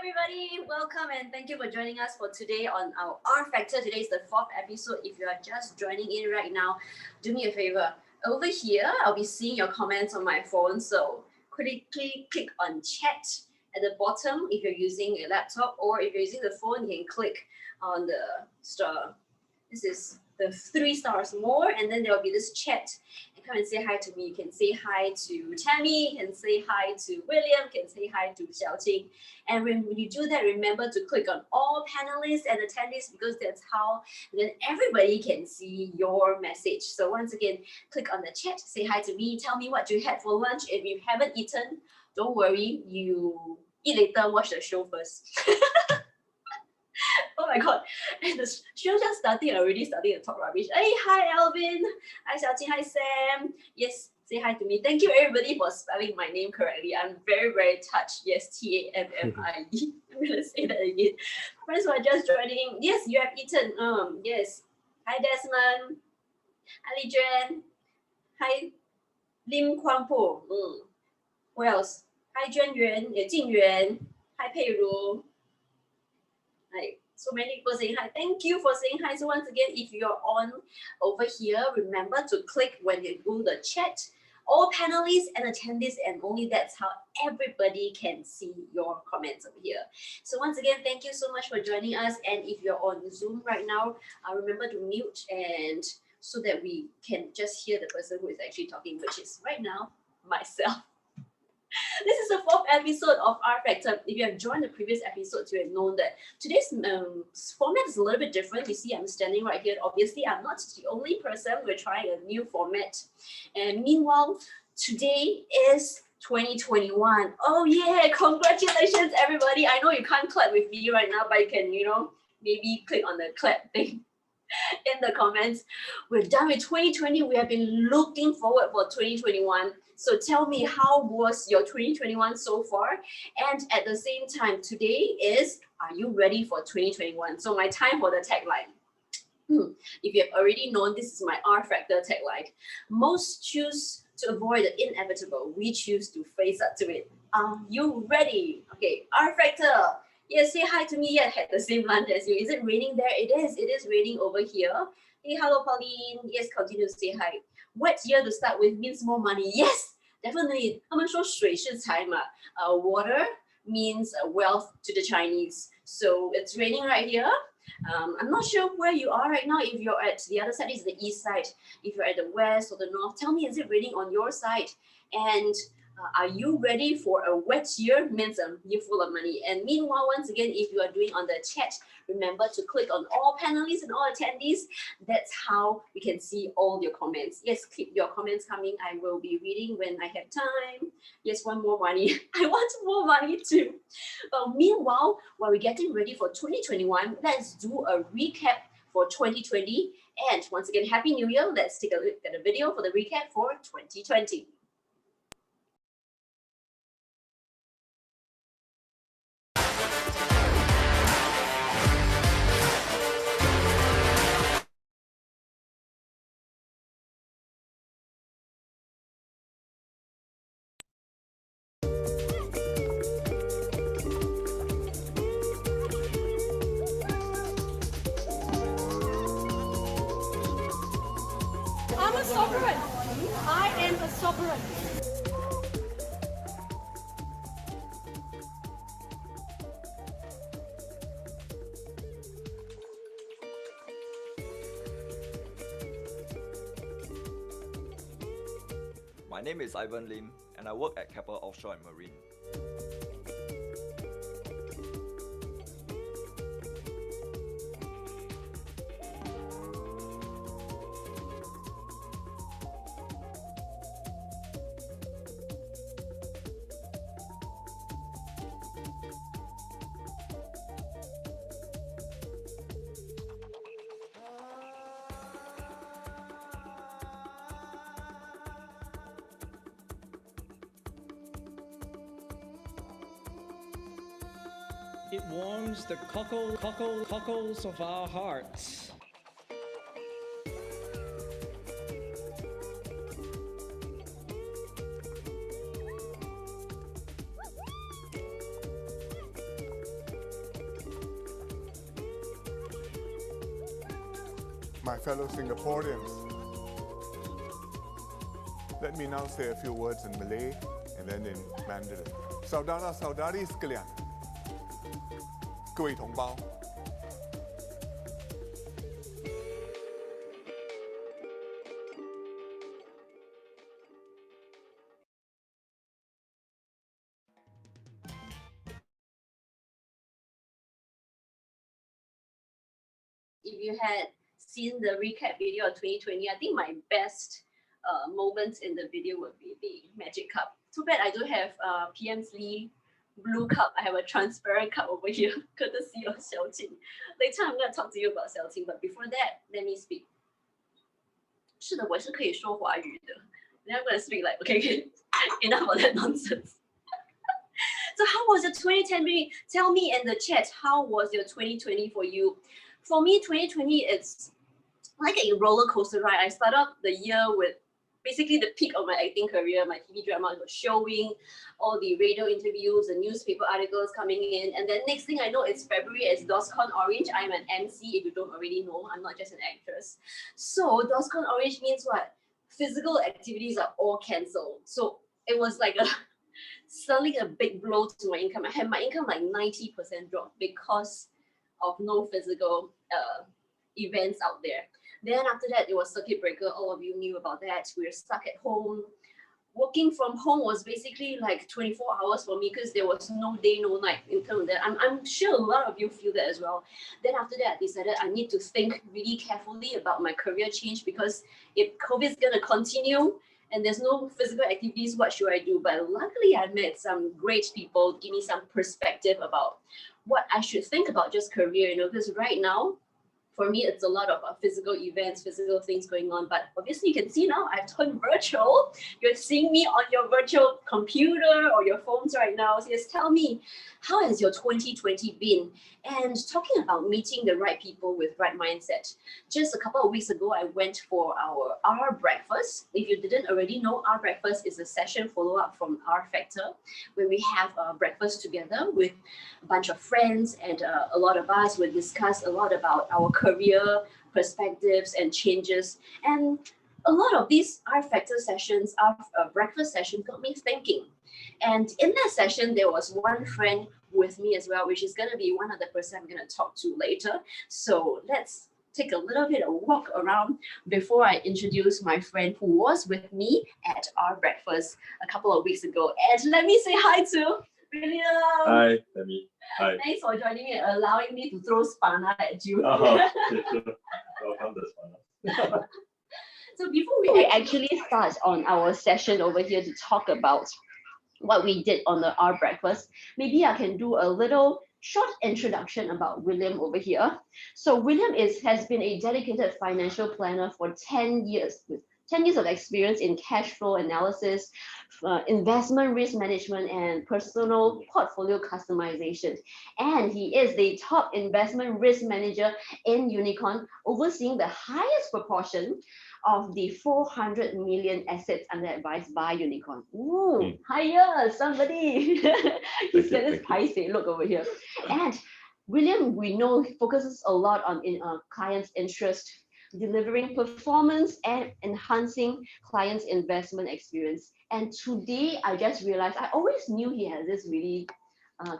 everybody, welcome and thank you for joining us for today on our R Factor. Today is the 4th episode. If you are just joining in right now, do me a favor. Over here, I'll be seeing your comments on my phone, so quickly click on chat at the bottom if you're using a laptop, or if you're using the phone, you can click on the star. This is the 3 stars more, and then there will be this chat. And come and say hi to me. You can say hi to Tammy, you can say hi to William, you can say hi to Xiaoqing. And when you do that, remember to click on all panelists and attendees, because that's how then everybody can see your message. So once again, click on the chat, say hi to me, tell me what you had for lunch. If you haven't eaten, don't worry, you eat later, watch the show first. Oh my god, and the show just started, already starting to talk rubbish. Hey, hi Alvin, hi Xiaoqing, hi Sam. Yes, say hi to me. Thank you everybody for spelling my name correctly. I'm very touched. Yes, Tammie. I'm gonna say that again. Friends who are just joining, yes, you have eaten. Yes. Hi Desmond. Hi Li Juan. Hi Lim Kwang Po. Who else? Hi Juan Yuan, Jing Yuan. Hi Pei Ru. Hi. So many people saying hi. Thank you for saying hi. So once again, if you're on over here, remember to click when you do the chat, all panelists and attendees, and only that's how everybody can see your comments over here. So once again, thank you so much for joining us. And if you're on Zoom right now, remember to mute, and so that we can just hear the person who is actually talking, which is right now myself. This is the 4th episode of R Factor. If you have joined the previous episodes, you have known that today's format is a little bit different. You see, I'm standing right here. Obviously, I'm not the only person. We're trying a new format. And meanwhile, today is 2021. Oh yeah, congratulations everybody. I know you can't clap with me right now, but you can, maybe click on the clap thing in the comments. We're done with 2020. We have been looking forward for 2021. So tell me, how was your 2021 so far? And at the same time, today is, are you ready for 2021? So my time for the tagline. If you have already known, this is my R Factor tagline. Most choose to avoid the inevitable. We choose to face up to it. Are you ready? Okay, R Factor. Yes, say hi to me. Yeah, had the same lunch as you. Is it raining there? It is. It is raining over here. Hey, hello, Pauline. Yes, continue to say hi. Wet year to start with means more money. Yes, definitely. 他们说水是财嘛. Water means wealth to the Chinese. So it's raining right here. I'm not sure where you are right now. If you're at the other side, this is the east side. If you're at the west or the north, tell me, is it raining on your side? And are you ready for a wet year? Means a year full of money. And meanwhile, once again, if you are doing on the chat, remember to click on all panelists and all attendees. That's how we can see all your comments. Yes, keep your comments coming. I will be reading when I have time. Yes, want more money. I want more money too. But meanwhile, while we're getting ready for 2021, let's do a recap for 2020. And once again, Happy New Year. Let's take a look at the video for the recap for 2020. I'm a sovereign. I am a sovereign. My name is Ivan Lim, and I work at Keppel Offshore and Marine. It warms the cockles of our hearts. my fellow Singaporeans. Let me now say a few words in Malay and then in Mandarin. Saudara-saudari sekalian, 各位同胞 If you had seen the recap video of 2020, I think my best moments in the video would be the Magic Cup. Too bad I don't have PM's Lee blue cup. I have a transparent cup over here, courtesy of Xiaoqing. Later I'm going to talk to you about Xiaoqing, but before that, let me speak. 是的，我是可以说华语的。Then I'm going to speak like, okay, enough of that nonsense. So how was your 2020? Tell me in the chat, how was your 2020 for you? For me, 2020, it's like a roller coaster ride. I started off the year with basically the peak of my acting career. My TV drama was showing, all the radio interviews, the newspaper articles coming in. And then next thing I know, it's February, it's DOSCON Orange. I'm an MC, if you don't already know. I'm not just an actress. So DOSCON Orange means what? Physical activities are all cancelled. So it was like suddenly a big blow to my income. I had my income like 90% drop because of no physical events out there. Then after that, it was circuit breaker. All of you knew about that. We were stuck at home. Working from home was basically like 24 hours for me because there was no day, no night in terms of that. I'm sure a lot of you feel that as well. Then after that, I decided I need to think really carefully about my career change because if COVID is going to continue and there's no physical activities, what should I do? But luckily, I met some great people, give me some perspective about what I should think about just career, because right now, for me, it's a lot of physical events, physical things going on. But obviously, you can see now I've turned virtual. You're seeing me on your virtual computer or your phones right now. So just tell me, how has your 2020 been? And talking about meeting the right people with right mindset. Just a couple of weeks ago, I went for our R breakfast. If you didn't already know, R breakfast is a session follow-up from R Factor, where we have breakfast together with a bunch of friends, and a lot of us will discuss a lot about our career perspectives and changes. And a lot of these R Factor sessions, our breakfast session, got me thinking. And in that session, there was one friend with me as well, which is going to be one of the person I'm going to talk to later. So let's take a little bit of walk around before I introduce my friend who was with me at our breakfast a couple of weeks ago. And let me say hi to William. Hi, Demi. Hi. Thanks for joining me and allowing me to throw spana at you. Okay, sure. Welcome to Spana. So before we actually start on our session over here to talk about what we did on the R breakfast, maybe I can do a little short introduction about William over here. So William has been a dedicated financial planner for 10 years, with 10 years of experience in cash flow analysis, investment risk management, and personal portfolio customization. And he is the top investment risk manager in Unicorn, overseeing the highest proportion of the 400 million assets under advice by Unicorn. Ooh, higher, somebody. He said this paiseh, look over here. And William, we know, focuses a lot on clients' interest, delivering performance and enhancing clients' investment experience. And today, I just realized, I always knew he has this really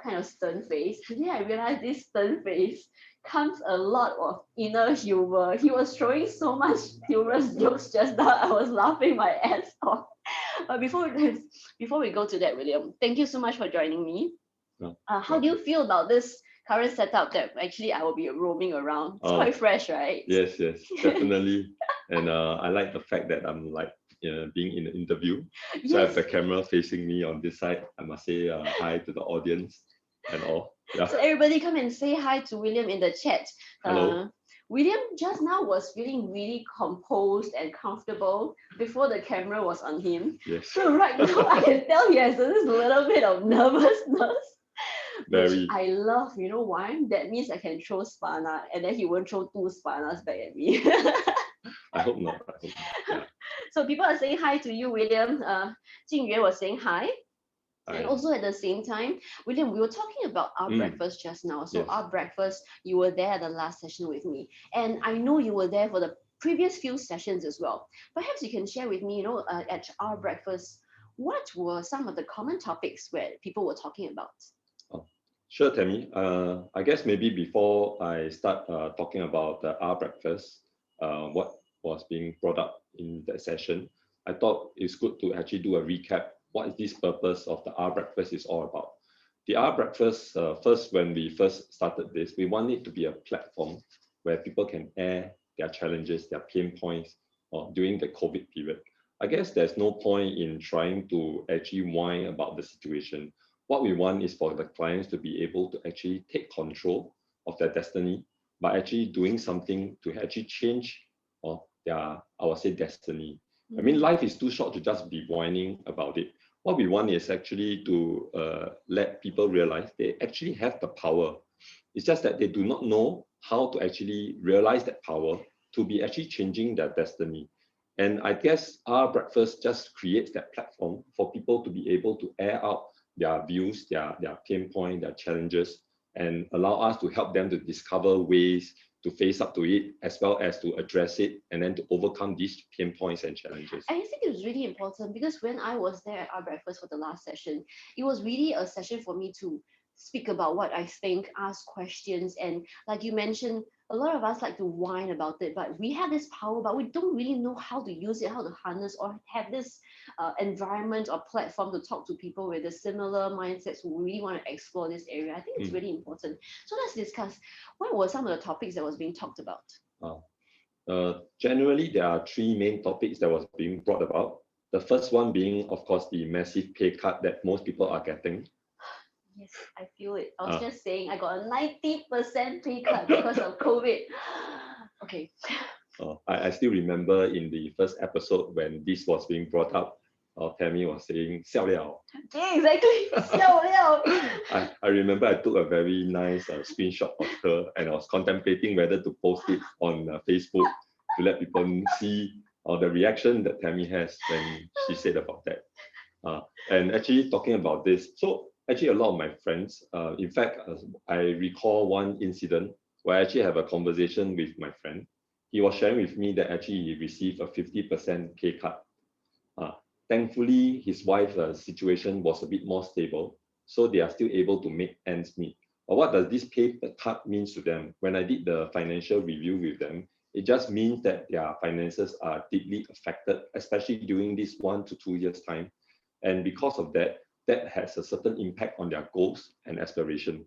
kind of stern face. Today, I realized this stern face comes a lot of inner humor. He was throwing so much humorous jokes just now. I was laughing my ass off. But before we go to that, William, thank you so much for joining me. No. How do you feel about this current setup that actually I will be roaming around? It's quite fresh, right? Yes, definitely. And I like the fact that I'm like being in an interview. Yes. So I have the camera facing me on this side. I must say hi to the audience and all. Yeah. So everybody come and say hi to William in the chat. Hello. William just now was feeling really composed and comfortable before the camera was on him. Yes. So right now I can tell he has this little bit of nervousness. Very. Which I love. You know why? That means I can throw spana and then he won't throw two spanas back at me. I hope not. Yeah. So people are saying hi to you, William. Jing Yue was saying hi. And also at the same time, William, we were talking about our breakfast just now. So yes. Our breakfast, you were there at the last session with me. And I know you were there for the previous few sessions as well. Perhaps you can share with me, at our breakfast, what were some of the common topics where people were talking about? Sure, Tammy. I guess maybe before I start talking about our breakfast, what was being brought up in that session, I thought it's good to actually do a recap. What is this purpose of the our breakfast is all about? The our breakfast, first, when we first started this, we want it to be a platform where people can air their challenges, their pain points during the COVID period. I guess there's no point in trying to actually whine about the situation. What we want is for the clients to be able to actually take control of their destiny by actually doing something to actually change their, I would say, destiny. I mean, life is too short to just be whining about it. What we want is actually to let people realize they actually have the power. It's just that they do not know how to actually realize that power to be actually changing their destiny. And I guess our breakfast just creates that platform for people to be able to air out their views, their pain point, their challenges, and allow us to help them to discover ways to face up to it, as well as to address it, and then to overcome these pain points and challenges. I think it was really important because when I was there at our breakfast for the last session, it was really a session for me to speak about what I think, ask questions, and like you mentioned, a lot of us like to whine about it, but we have this power, but we don't really know how to use it, how to harness, or have this environment or platform to talk to people with a similar mindsets who really want to explore this area. I think it's really important. So let's discuss, what were some of the topics that was being talked about? Generally, there are three main topics that was being brought about. The first one being, of course, the massive pay cut that most people are getting. Yes, I feel it. I was just saying I got a 90% pay cut because of COVID. Okay. I still remember in the first episode when this was being brought up, Tammy was saying, 笑了. Yeah, exactly. 笑了. I remember I took a very nice screenshot of her and I was contemplating whether to post it on Facebook to let people see the reaction that Tammy has when she said about that. And actually talking about this, so actually a lot of my friends, in fact, I recall one incident where I actually have a conversation with my friend. He was sharing with me that actually he received a 50% pay cut. Thankfully, his wife's situation was a bit more stable, so they are still able to make ends meet. But what does this pay cut means to them? When I did the financial review with them, it just means that their finances are deeply affected, especially during this 1 to 2 years time. And because of that, that has a certain impact on their goals and aspiration.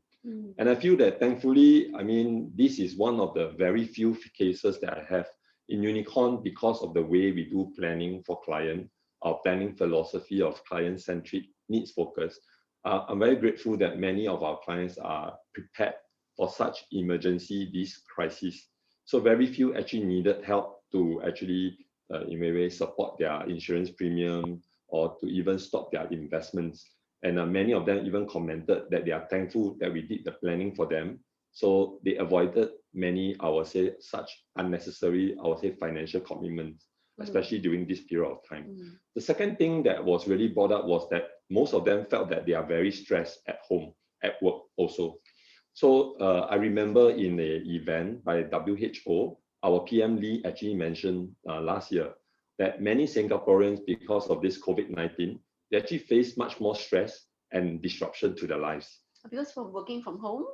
And I feel that thankfully, I mean, this is one of the very few cases that I have in Unicorn because of the way we do planning for client, our planning philosophy of client-centric needs focus. I'm very grateful that many of our clients are prepared for such emergency, this crisis. So very few actually needed help to actually, in a way, support their insurance premium or to even stop their investments. And many of them even commented that they are thankful that we did the planning for them. So they avoided many, I would say, such unnecessary, I would say, financial commitments, especially during this period of time. The second thing that was really brought up was that most of them felt that they are very stressed at home, at work also. So I remember in an event by WHO, our PM Lee actually mentioned last year that many Singaporeans, because of this COVID-19, they actually face much more stress and disruption to their lives. Because from working from home?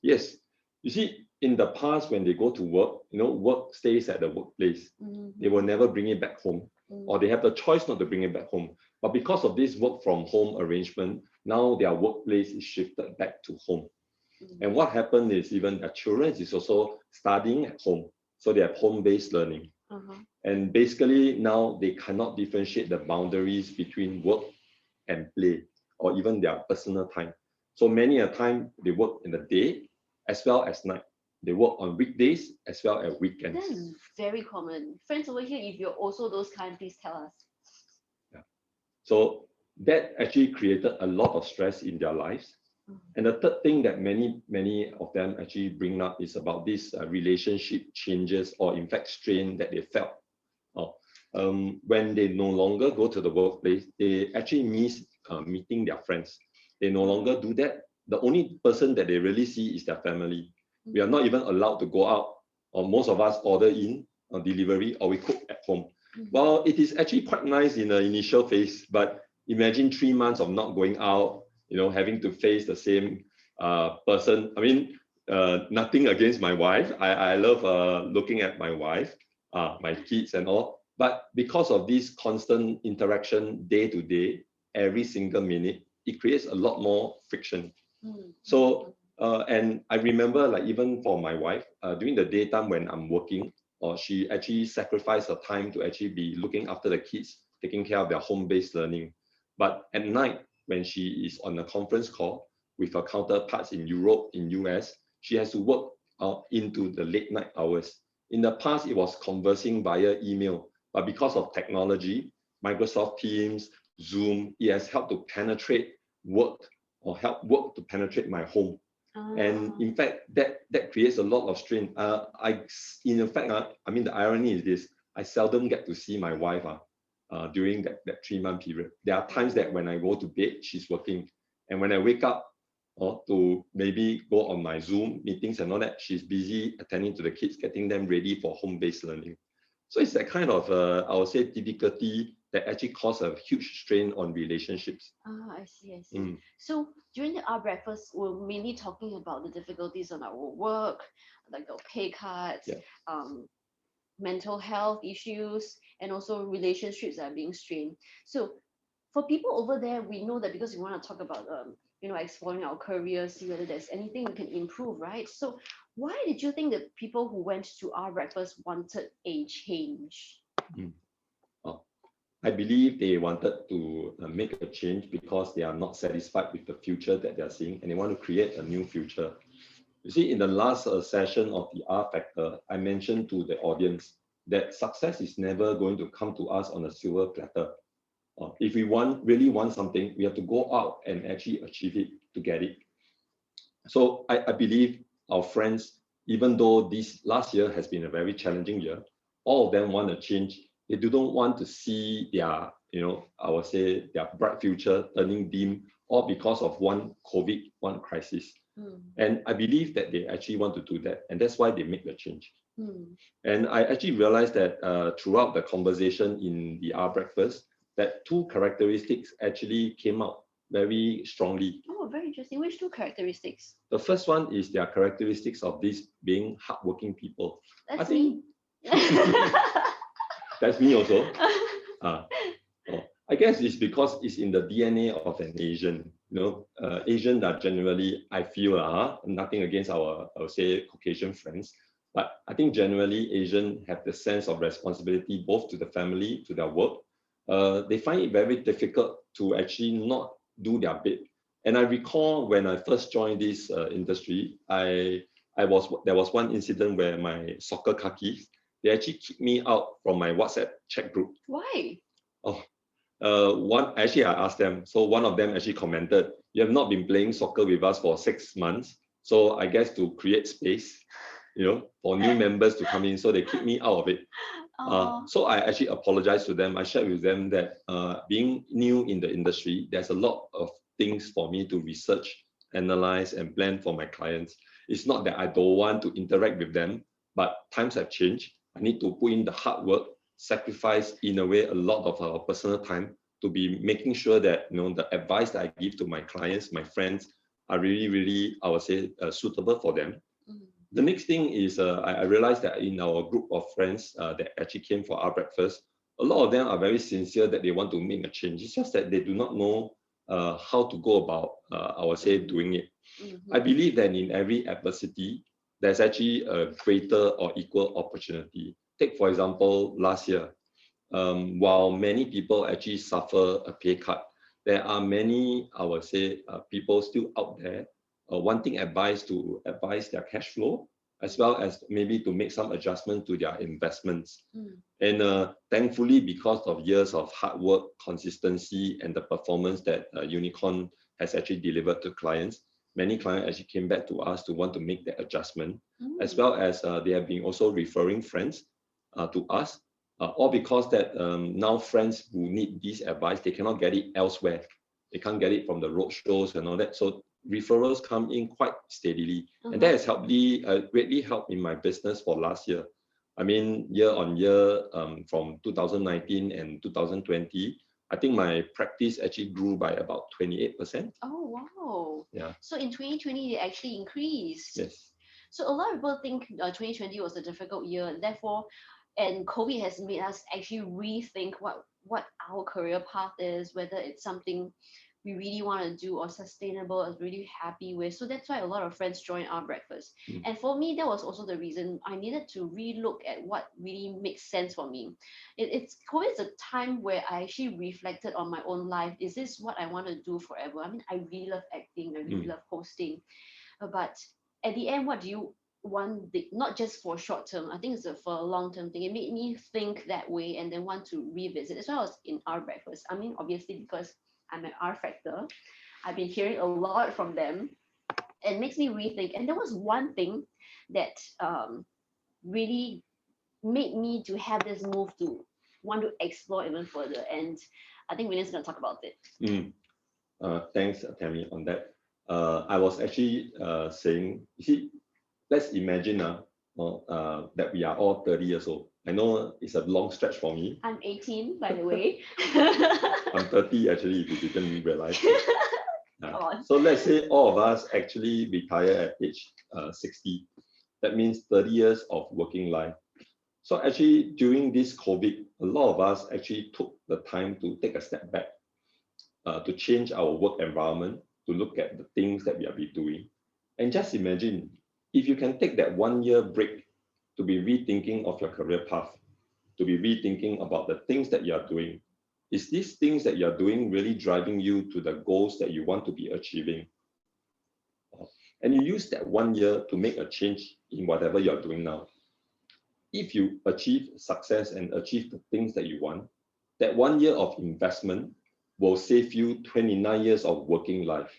Yes. You see, in the past, when they go to work, work stays at the workplace. They will never bring it back home, or they have the choice not to bring it back home. But because of this work from home arrangement, now their workplace is shifted back to home. And what happened is even their children is also studying at home. So they have home-based learning. And basically now they cannot differentiate the boundaries between work and play, or even their personal time. So many a time they work in the day as well as night. They work on weekdays as well as weekends. That's very common. Friends over here, if you're also those kind, please tell us. Yeah. So that actually created a lot of stress in their lives. And the third thing that many of them actually bring up is about this relationship changes, or in fact strain that they felt. When they no longer go to the workplace, they actually miss meeting their friends. They no longer do that. The only person that they really see is their family. We are not even allowed to go out, or most of us order in, delivery or we cook at home. Well, it is actually quite nice in the initial phase, but imagine 3 months of not going out, having to face the same person. I mean, nothing against my wife. I love looking at my wife, my kids and all. But because of this constant interaction day to day, every single minute, it creates a lot more friction. So, and I remember, like, even for my wife, during the daytime when I'm working, or she actually sacrificed her time to actually be looking after the kids, taking care of their home-based learning. But at night, when she is on a conference call with her counterparts in Europe, in US, she has to work into the late night hours. In the past, it was conversing via email, but because of technology, Microsoft Teams, Zoom, it has helped to penetrate work or help work to penetrate my home. And in fact, that creates a lot of strain. In fact, I mean, the irony is this: I seldom get to see my wife during that 3-month period. There are times that when I go to bed, she's working, and when I wake up to maybe go on my Zoom meetings and all that, she's busy attending to the kids, getting them ready for home-based learning. So it's that kind of, I would say, difficulty that actually cause a huge strain on relationships. I see. So during our breakfast, we're mainly talking about the difficulties on our work, like the pay cuts, mental health issues, and also relationships that are being strained. So for people over there, we know that because we want to talk about exploring our careers, see whether there's anything we can improve, right? So why did you think that people who went to our breakfast wanted a change? I believe they wanted to make a change because they are not satisfied with the future that they are seeing, and they want to create a new future. You see, in the last session of the R Factor, I mentioned to the audience that success is never going to come to us on a silver platter. If we really want something, we have to go out and actually achieve it to get it. So I believe our friends, even though this last year has been a very challenging year, all of them want to change. They don't want to see their, I would say, their bright future turning dim, all because of one COVID, one crisis. And I believe that they actually want to do that, and that's why they make the change. And I actually realized that throughout the conversation in the R Breakfast, that 2 characteristics actually came out very strongly. Oh, very interesting. Which 2 characteristics? The first one is their characteristics of this being hardworking people. That's me. That's me also. I guess it's because it's in the DNA of an Asian. Asians are generally, I feel, nothing against our, I would say, Caucasian friends, but I think generally Asians have the sense of responsibility both to the family, to their work. They find it very difficult to actually not do their bit. And I recall when I first joined this industry, there was one incident where my soccer khakis, they actually kicked me out from my WhatsApp chat group. Why? I asked them. So one of them actually commented, "You have not been playing soccer with us for 6 months. So I guess to create space, for new members to come in." So they kicked me out of it. So I actually apologized to them. I shared with them that being new in the industry, there's a lot of things for me to research, analyze, and plan for my clients. It's not that I don't want to interact with them, but times have changed. I need to put in the hard work, sacrifice in a way a lot of our personal time to be making sure that the advice that I give to my clients, my friends, are really, really, I would say, suitable for them. The next thing is I realized that in our group of friends that actually came for our breakfast, a lot of them are very sincere that they want to make a change. It's just that they do not know how to go about, I would say, doing it. I believe that in every adversity, there's actually a greater or equal opportunity. Take, for example, last year, while many people actually suffer a pay cut, there are many, I would say, people still out there wanting advice to advise their cash flow, as well as maybe to make some adjustment to their investments. And thankfully, because of years of hard work, consistency, and the performance that Unicorn has actually delivered to clients, many clients actually came back to us to want to make that adjustment, as well as they have been also referring friends to us, all because that now friends who need this advice, they cannot get it elsewhere. They can't get it from the road shows and all that. So referrals come in quite steadily. And that has greatly helped in my business for last year. I mean, year on year, from 2019 and 2020, I think my practice actually grew by about 28%. Oh, wow. Yeah. So in 2020, it actually increased. Yes. So a lot of people think 2020 was a difficult year, and therefore, and COVID has made us actually rethink what our career path is, whether it's something we really want to do or sustainable or really happy with. So that's why a lot of friends join our breakfast. Mm. And for me, that was also the reason I needed to relook at what really makes sense for me. It's COVID is a time where I actually reflected on my own life. Is this what I want to do forever? I mean, I really love acting, I really love hosting. But at the end, what do you want, not just for short term, I think it's for a long term thing. It made me think that way and then want to revisit. That's why I was in our breakfast. I mean, obviously, because I'm an R Factor, I've been hearing a lot from them. It makes me rethink. And there was one thing that really made me to have this move to want to explore even further. And I think William's going to talk about it. Thanks, Tammy, on that. I was actually saying, you see, let's imagine that we are all 30 years old. I know it's a long stretch for me. I'm 18, by the way. I'm 30 actually, if you didn't realize. Come on. So let's say all of us actually retire at age 60. That means 30 years of working life. So actually during this COVID, a lot of us actually took the time to take a step back, to change our work environment, to look at the things that we are doing. And just imagine, if you can take that 1 year break to be rethinking of your career path, to be rethinking about the things that you are doing, is these things that you are doing really driving you to the goals that you want to be achieving? And you use that 1 year to make a change in whatever you are doing now. If you achieve success and achieve the things that you want, that 1 year of investment will save you 29 years of working life.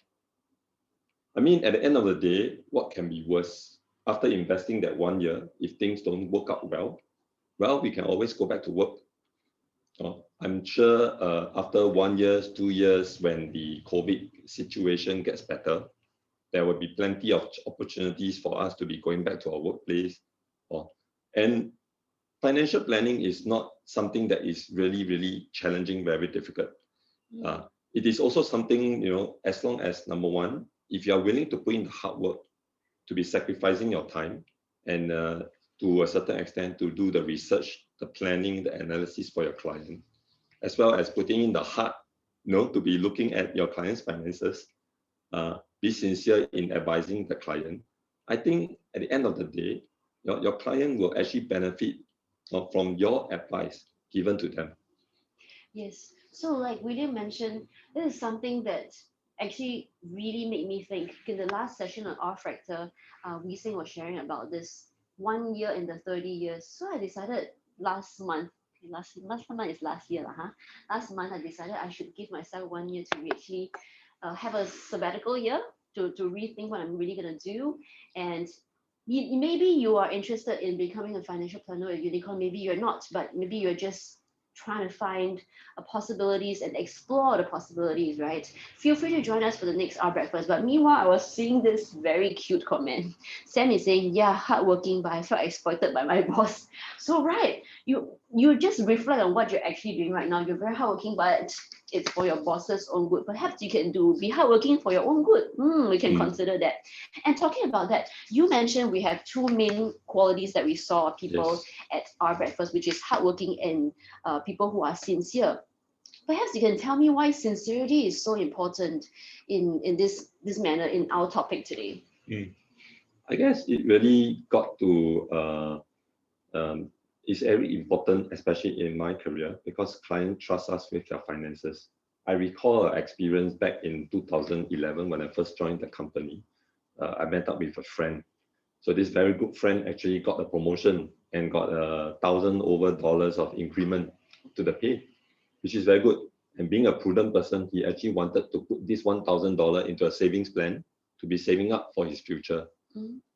I mean, at the end of the day, what can be worse? After investing that 1 year, if things don't work out well, we can always go back to work. I'm sure after 1 year, 2 years, when the COVID situation gets better, there will be plenty of opportunities for us to be going back to our workplace. And financial planning is not something that is really, really challenging, very difficult. It is also something, as long as, number one, if you are willing to put in the hard work, to be sacrificing your time, and to a certain extent to do the research, the planning, the analysis for your client, as well as putting in the heart, to be looking at your client's finances, be sincere in advising the client. I think at the end of the day, your client will actually benefit from your advice given to them. Yes. So like William mentioned, this is something that actually really made me think. In the last session on R Factor, Wee Sing was sharing about this 1 year in the 30 years. So I decided last month is last year, last month I decided I should give myself 1 year to actually have a sabbatical year to rethink what I'm really going to do. And maybe you are interested in becoming a financial planner at Unicorn, maybe you're not, but maybe you're just trying to find possibilities and explore the possibilities, right? Feel free to join us for the next R Breakfast. But meanwhile, I was seeing this very cute comment. Sam is saying, yeah, hardworking, but I felt exploited by my boss. So right, you just reflect on what you're actually doing right now. You're very hardworking, but it's for your boss's own good. Perhaps you can be hardworking for your own good. We can consider that. And talking about that, you mentioned we have two main qualities that we saw people at our breakfast, which is hardworking and people who are sincere. Perhaps you can tell me why sincerity is so important in this manner in our topic today. I guess it really got to it's very important, especially in my career, because clients trust us with their finances. I recall an experience back in 2011 when I first joined the company. I met up with a friend. So this very good friend actually got a promotion and got $1,000 of increment to the pay, which is very good. And being a prudent person, he actually wanted to put this $1,000 into a savings plan to be saving up for his future.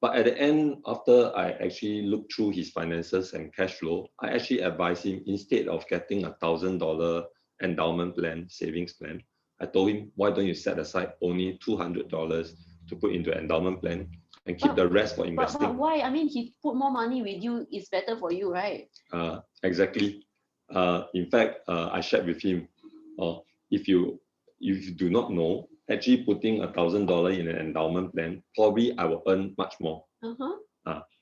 But at the end, after I actually looked through his finances and cash flow, I actually advised him, instead of getting $1,000 endowment plan, savings plan, I told him, why don't you set aside only $200 to put into an endowment plan? and keep the rest for But investing. why? I mean, he put more money with you. It's better for you, right? Exactly. In fact, I shared with him, if you do not know, actually putting $1,000 in an endowment plan, probably I will earn much more.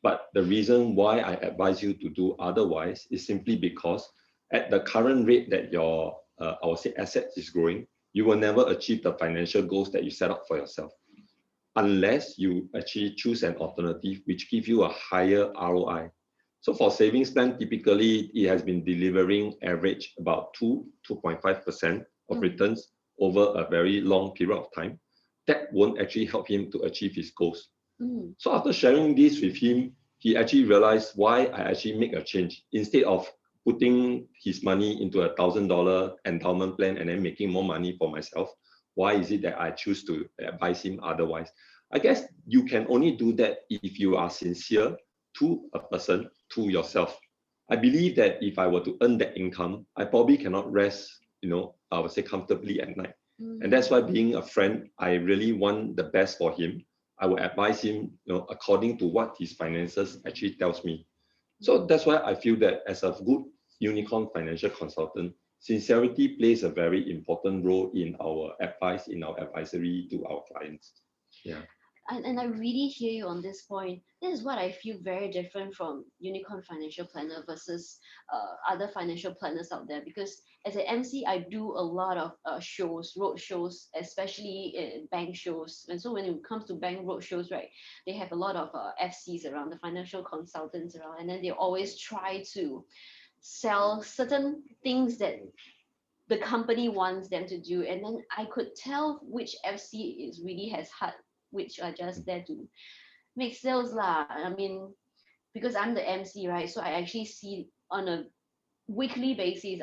But the reason why I advise you to do otherwise is simply because at the current rate that your, I would say, assets is growing, you will never achieve the financial goals that you set up for yourself, unless you actually choose an alternative which gives you a higher ROI. So for savings plan, typically it has been delivering average about 2.5% of returns over a very long period of time. That won't actually help him to achieve his goals. So after sharing this with him, he actually realized why I actually make a change. Instead of putting his money into $1,000 endowment plan and then making more money for myself, why is it that I choose to advise him otherwise? I guess you can only do that if you are sincere to a person, to yourself. I believe that if I were to earn that income, I probably cannot rest, I would say comfortably at night. And that's why being a friend, I really want the best for him. I will advise him, according to what his finances actually tells me. So that's why I feel that as a good unicorn financial consultant, sincerity plays a very important role in our advice, in our advisory to our clients. Yeah. And I really hear you on this point. This is what I feel very different from Unicorn Financial Planner versus other financial planners out there. Because as an MC, I do a lot of shows, road shows, especially in bank shows. And so when it comes to bank road shows, right, they have a lot of FCs around, the financial consultants around, and then they always try to sell certain things that the company wants them to do. And then I could tell which FC is really has heart, which are just there to make sales lah. I mean, because I'm the MC, right? So I actually see on a weekly basis,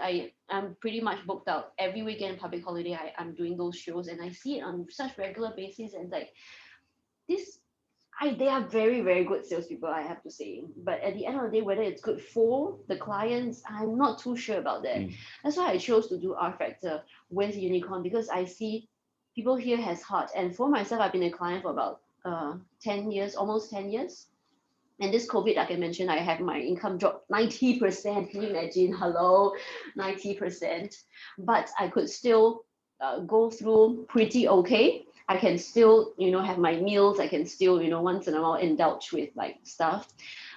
I'm pretty much booked out every weekend, public holiday. I'm doing those shows, and I see it on such regular basis. And like they are very, very good salespeople, I have to say. But at the end of the day, whether it's good for the clients, I'm not too sure about that. That's why I chose to do R Factor with Unicorn, because I see people here has heart. And for myself, I've been a client for about 10 years, almost 10 years. And this COVID, like I mentioned, I have my income drop 90%. Can you imagine? Hello, 90%. But I could still go through pretty okay. I can still, have my meals. I can still, once in a while indulge with like stuff,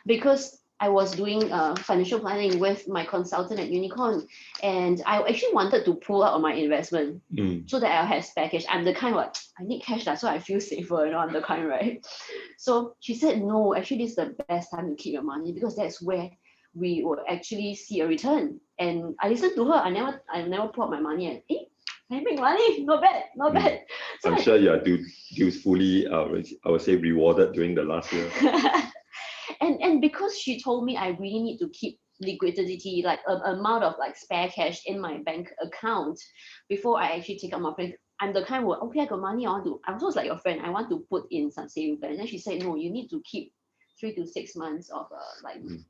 because I was doing financial planning with my consultant at Unicorn, and I actually wanted to pull out on my investment so that I'll have spare cash. I'm the kind of I need cash, so I feel safer, I'm the kind, right? So she said, no, actually this is the best time to keep your money, because that's where we will actually see a return. And I listened to her. I never put my money and I make money, not bad, not bad. So I'm sure you are fully, I would say, rewarded during the last year. And because she told me I really need to keep liquidity, like an amount of like spare cash in my bank account before I actually take out my plan. I'm the kind where, okay, I got money, I'm also like your friend, I want to put in some saving plan. And then she said, no, you need to keep 3 to 6 months of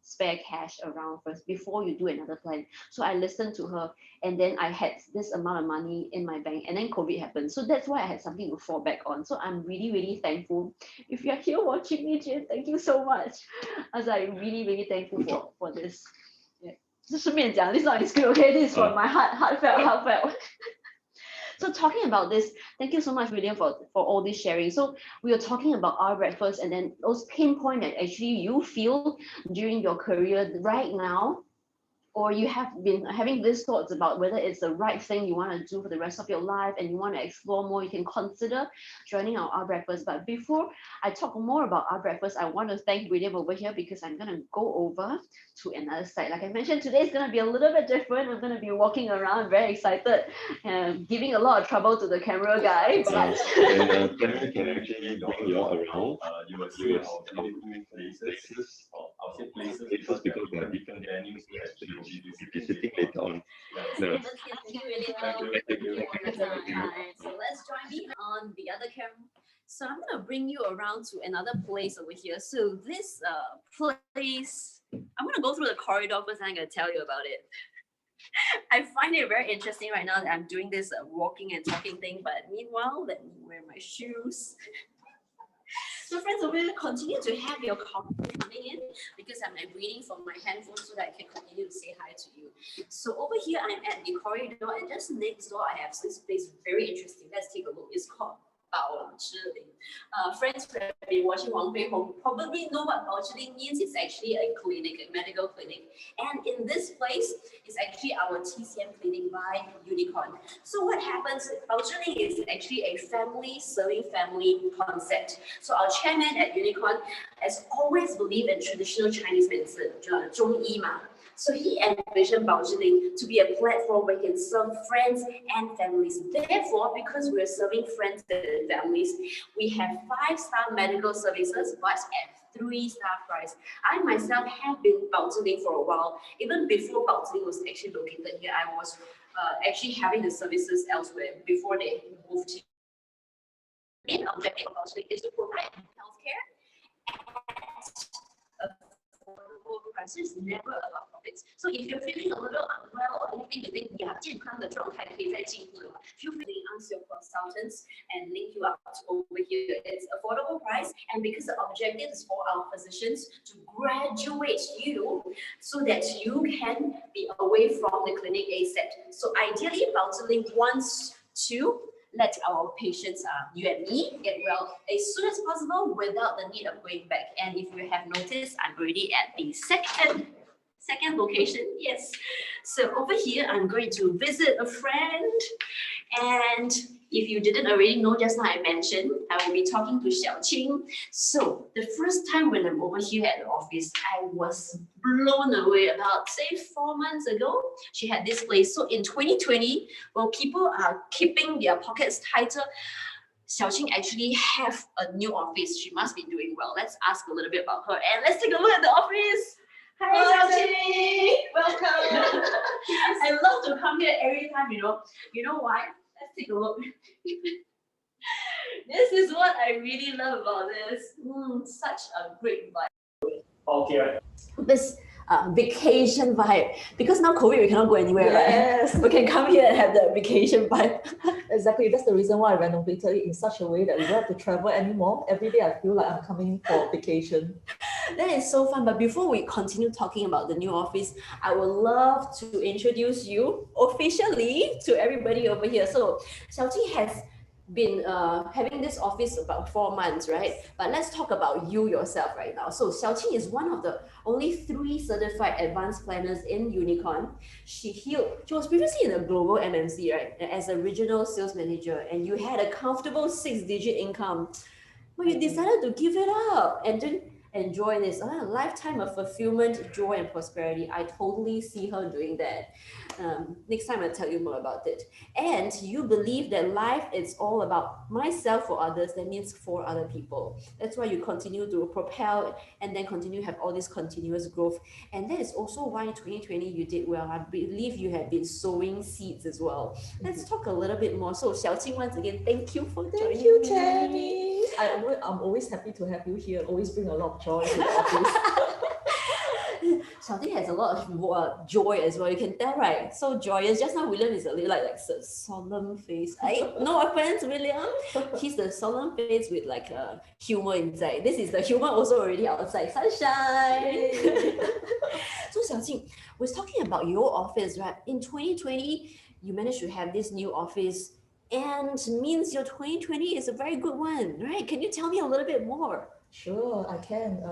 spare cash around first before you do another plan. So I listened to her, and then I had this amount of money in my bank, and then COVID happened. So that's why I had something to fall back on. So I'm really, really thankful. If you're here watching me, Jane, thank you so much. I was like really, really thankful for this. Yeah. 顺便讲, this is not a script, okay? This is from my heartfelt. So talking about this, thank you so much, William, for all this sharing. So we are talking about our breakfast, and then those pinpoint that actually you feel during your career right now, or you have been having these thoughts about whether it's the right thing you want to do for the rest of your life and you want to explore more, you can consider joining our breakfast. But before I talk more about our breakfast, I want to thank William over here, because I'm going to go over to another side. Like I mentioned, today is going to be a little bit different. I'm going to be walking around, very excited, giving a lot of trouble to the camera guy. But and Tammy can actually bring you all around. You will see our places, I'll say places because there are different venues that you will be visiting later on. No. Thank you really well. Thank you all the time. So let's join me on the other camera. So I'm gonna bring you around to another place over here. So this place, I'm gonna go through the corridor first, and I'm gonna tell you about it. I find it very interesting right now that I'm doing this walking and talking thing, but meanwhile, let me wear my shoes. So friends over here, continue to have your comments coming in because I'm reading from my handphone so that I can continue to say hi to you. So over here, I'm at the corridor and just next door, I have this place very interesting. Let's take a look. It's called Bao Zhiling. Friends who have been watching Wang Fei Hong probably know what Bao Zhiling means. It's actually a clinic, a medical clinic. And in this place is actually our TCM clinic by Unicorn. So what happens, Bao Zhiling is actually a family serving family concept. So our chairman at Unicorn has always believed in traditional Chinese medicine, 中医嘛. So he envisioned Bao Zhiling to be a platform where he can serve friends and families. Therefore, because we're serving friends and families, we have 5-star medical services, but at 3-star price. I myself have been Bao Zhiling for a while. Even before Bao Zhiling was actually located here, I was actually having the services elsewhere before they moved here. The main objective of Bao Zhiling is to provide healthcare at affordable prices, never about profits. So if you're feeling a little unwell or anything you think, yeah, 健康的状态可以再进步的话, feel free to ask your consultants and link you up over here. It's affordable price, and because the objective is for our physicians to graduate you so that you can be away from the clinic ASAP. So ideally, Bao Zhiling wants to let our patients, you and me, get well as soon as possible without the need of going back. And if you have noticed, I'm already at the second location. Yes. So over here, I'm going to visit a friend. And if you didn't already know, just now I mentioned, I will be talking to Xiaoqing. So the first time when I'm over here at the office, I was blown away. About, say, 4 months ago, she had this place. So in 2020, while people are keeping their pockets tighter, Xiaoqing actually have a new office. She must be doing well. Let's ask a little bit about her. And let's take a look at the office. Hi, Xiaoqing. Welcome. I love to come here every time, you know. You know why? Let's take a look. This is what I really love about this. Such a great vibe. Okay, right. This vacation vibe. Because now COVID, we cannot go anywhere, Yes. right? We can come here and have the vacation vibe. Exactly. That's the reason why I renovated it in such a way that we don't have to travel anymore. Every day I feel like I'm coming for vacation. That is so fun. But before we continue talking about the new office, I would love to introduce you officially to everybody over here. So Xiaoqing has been having this office about 4 months, right? But let's talk about you yourself right now. So Xiaoqing is one of the only 3 certified advanced planners in Unicorn. She was previously in a global MNC, right? As a regional sales manager, and you had a comfortable 6-digit income, but you decided to give it up and then enjoy this. A lifetime of fulfillment, joy, and prosperity. I totally see her doing that. Next time I'll tell you more about it. And you believe that life is all about myself for others. That means for other people. That's why you continue to propel and then continue to have all this continuous growth. And that is also why in 2020 you did well. I believe you have been sowing seeds as well. Let's talk a little bit more. So Xiaoqing, once again, thank you for joining Thank you, me. Tammy. I'm always happy to have you here. Always bring a lot of joy to the office. Xiaoqing has a lot of joy as well. You can tell, right? So joyous. Just now, William is a little like a solemn face. No offense, William. He's the solemn face with like a humor inside. This is the humor also already outside. Sunshine. So Xiaoqing, we're talking about your office, right? In 2020, you managed to have this new office, and means your 2020 is a very good one, right? Can you tell me a little bit more? Sure, I can.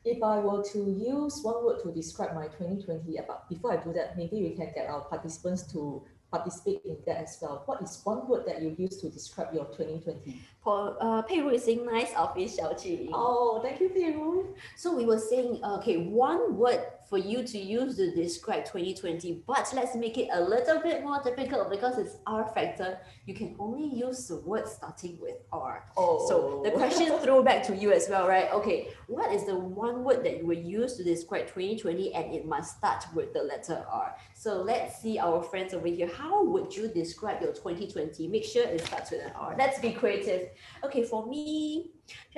If I were to use one word to describe my 2020, but before I do that, maybe we can get our participants to participate in that as well. What is one word that you use to describe your 2020? For Pei Ru is saying nice office, Xiaoqing. Oh, thank you, Pei Ru. So we were saying, okay, one word for you to use to describe 2020, but let's make it a little bit more difficult because it's R factor. You can only use the word starting with R. Oh. So the question throw back to you as well, right? Okay, what is the one word that you would use to describe 2020 and it must start with the letter R? So let's see our friends over here. How would you describe your 2020? Make sure it starts with an R. Let's be creative. Okay, for me,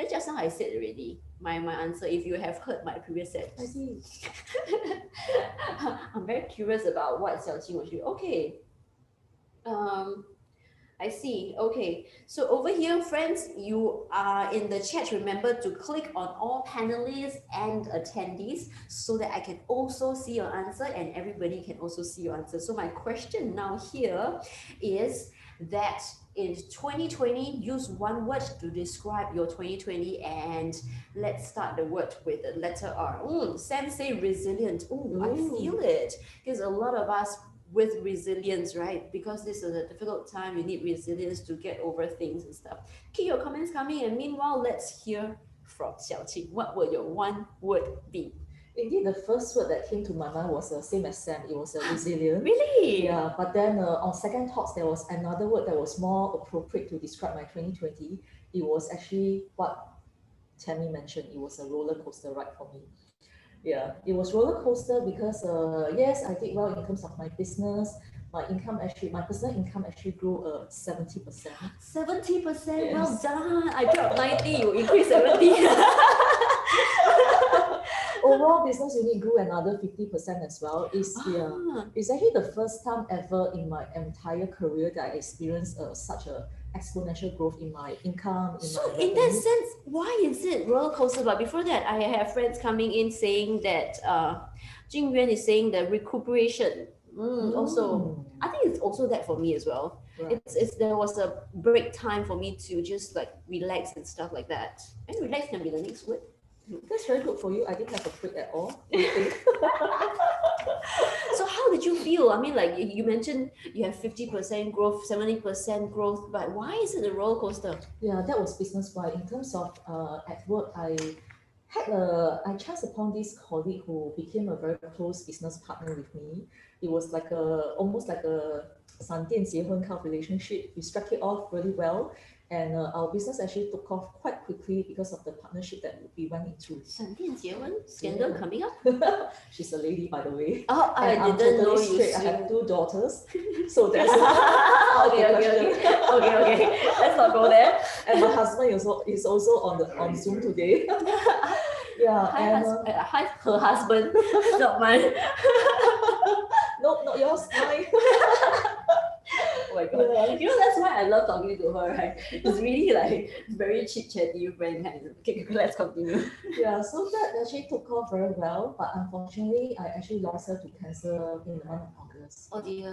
just now I said already my answer. If you have heard my previous set, I see. I'm very curious about what Xiaoqing would do. Okay, I see. Okay. So over here, friends, you are in the chat. Remember to click on all panelists and attendees so that I can also see your answer and everybody can also see your answer. So my question now here is that in 2020, use one word to describe your 2020, and let's start the word with the letter R. Sam say resilient. I feel it. Because a lot of us with resilience, right? Because this is a difficult time, you need resilience to get over things and stuff. Keep your comments coming, and meanwhile, let's hear from Xiaoqing. What will your one word be? Indeed, the first word that came to my mind was the same as Sam. It was resilient. Really? Yeah, but then on second thoughts, there was another word that was more appropriate to describe my 2020. It was actually what Tammy mentioned. It was a roller coaster ride for me. Yeah, it was roller coaster because yes, I did well in terms of my business. My personal income actually grew 70%. 70%. Yes. Well done. I dropped 90. You increased 70. Overall business unit grew another 50% as well. It's actually the first time ever in my entire career that I experienced such a exponential growth in my income. So in that sense, why is it roller coaster? But before that, I have friends coming in saying that Jing Yuan is saying that recuperation. Also, I think it's also that for me as well. Right. It's there was a break time for me to just like relax and stuff like that. And relax can be the next word. That's very good for you. I didn't have a break at all. So how did you feel? I mean, like you mentioned you have 50% growth, 70% growth, but why is it a roller coaster? Yeah, that was business-wise. In terms of at work, I chanced upon this colleague who became a very close business partner with me. It was like almost like a 闪电结婚 kind of relationship. We struck it off really well. And our business actually took off quite quickly because of the partnership that we went into. 闪电结婚 scandal coming up? She's a lady, by the way. Oh, I And didn't I'm know totally you. straight. I have 2 daughters. So that's Okay. Let's not go there. And my husband is also on Zoom today. Yeah. Hi, her husband, not mine. Nope, not yours, mine. Oh my god. Yeah. You know, that's why I love talking to her, right? It's really like very chit-chatty friend kind of. Okay, let's continue. Yeah, so that actually took off very well, but unfortunately, I actually lost her to cancer in the month of August. Oh dear.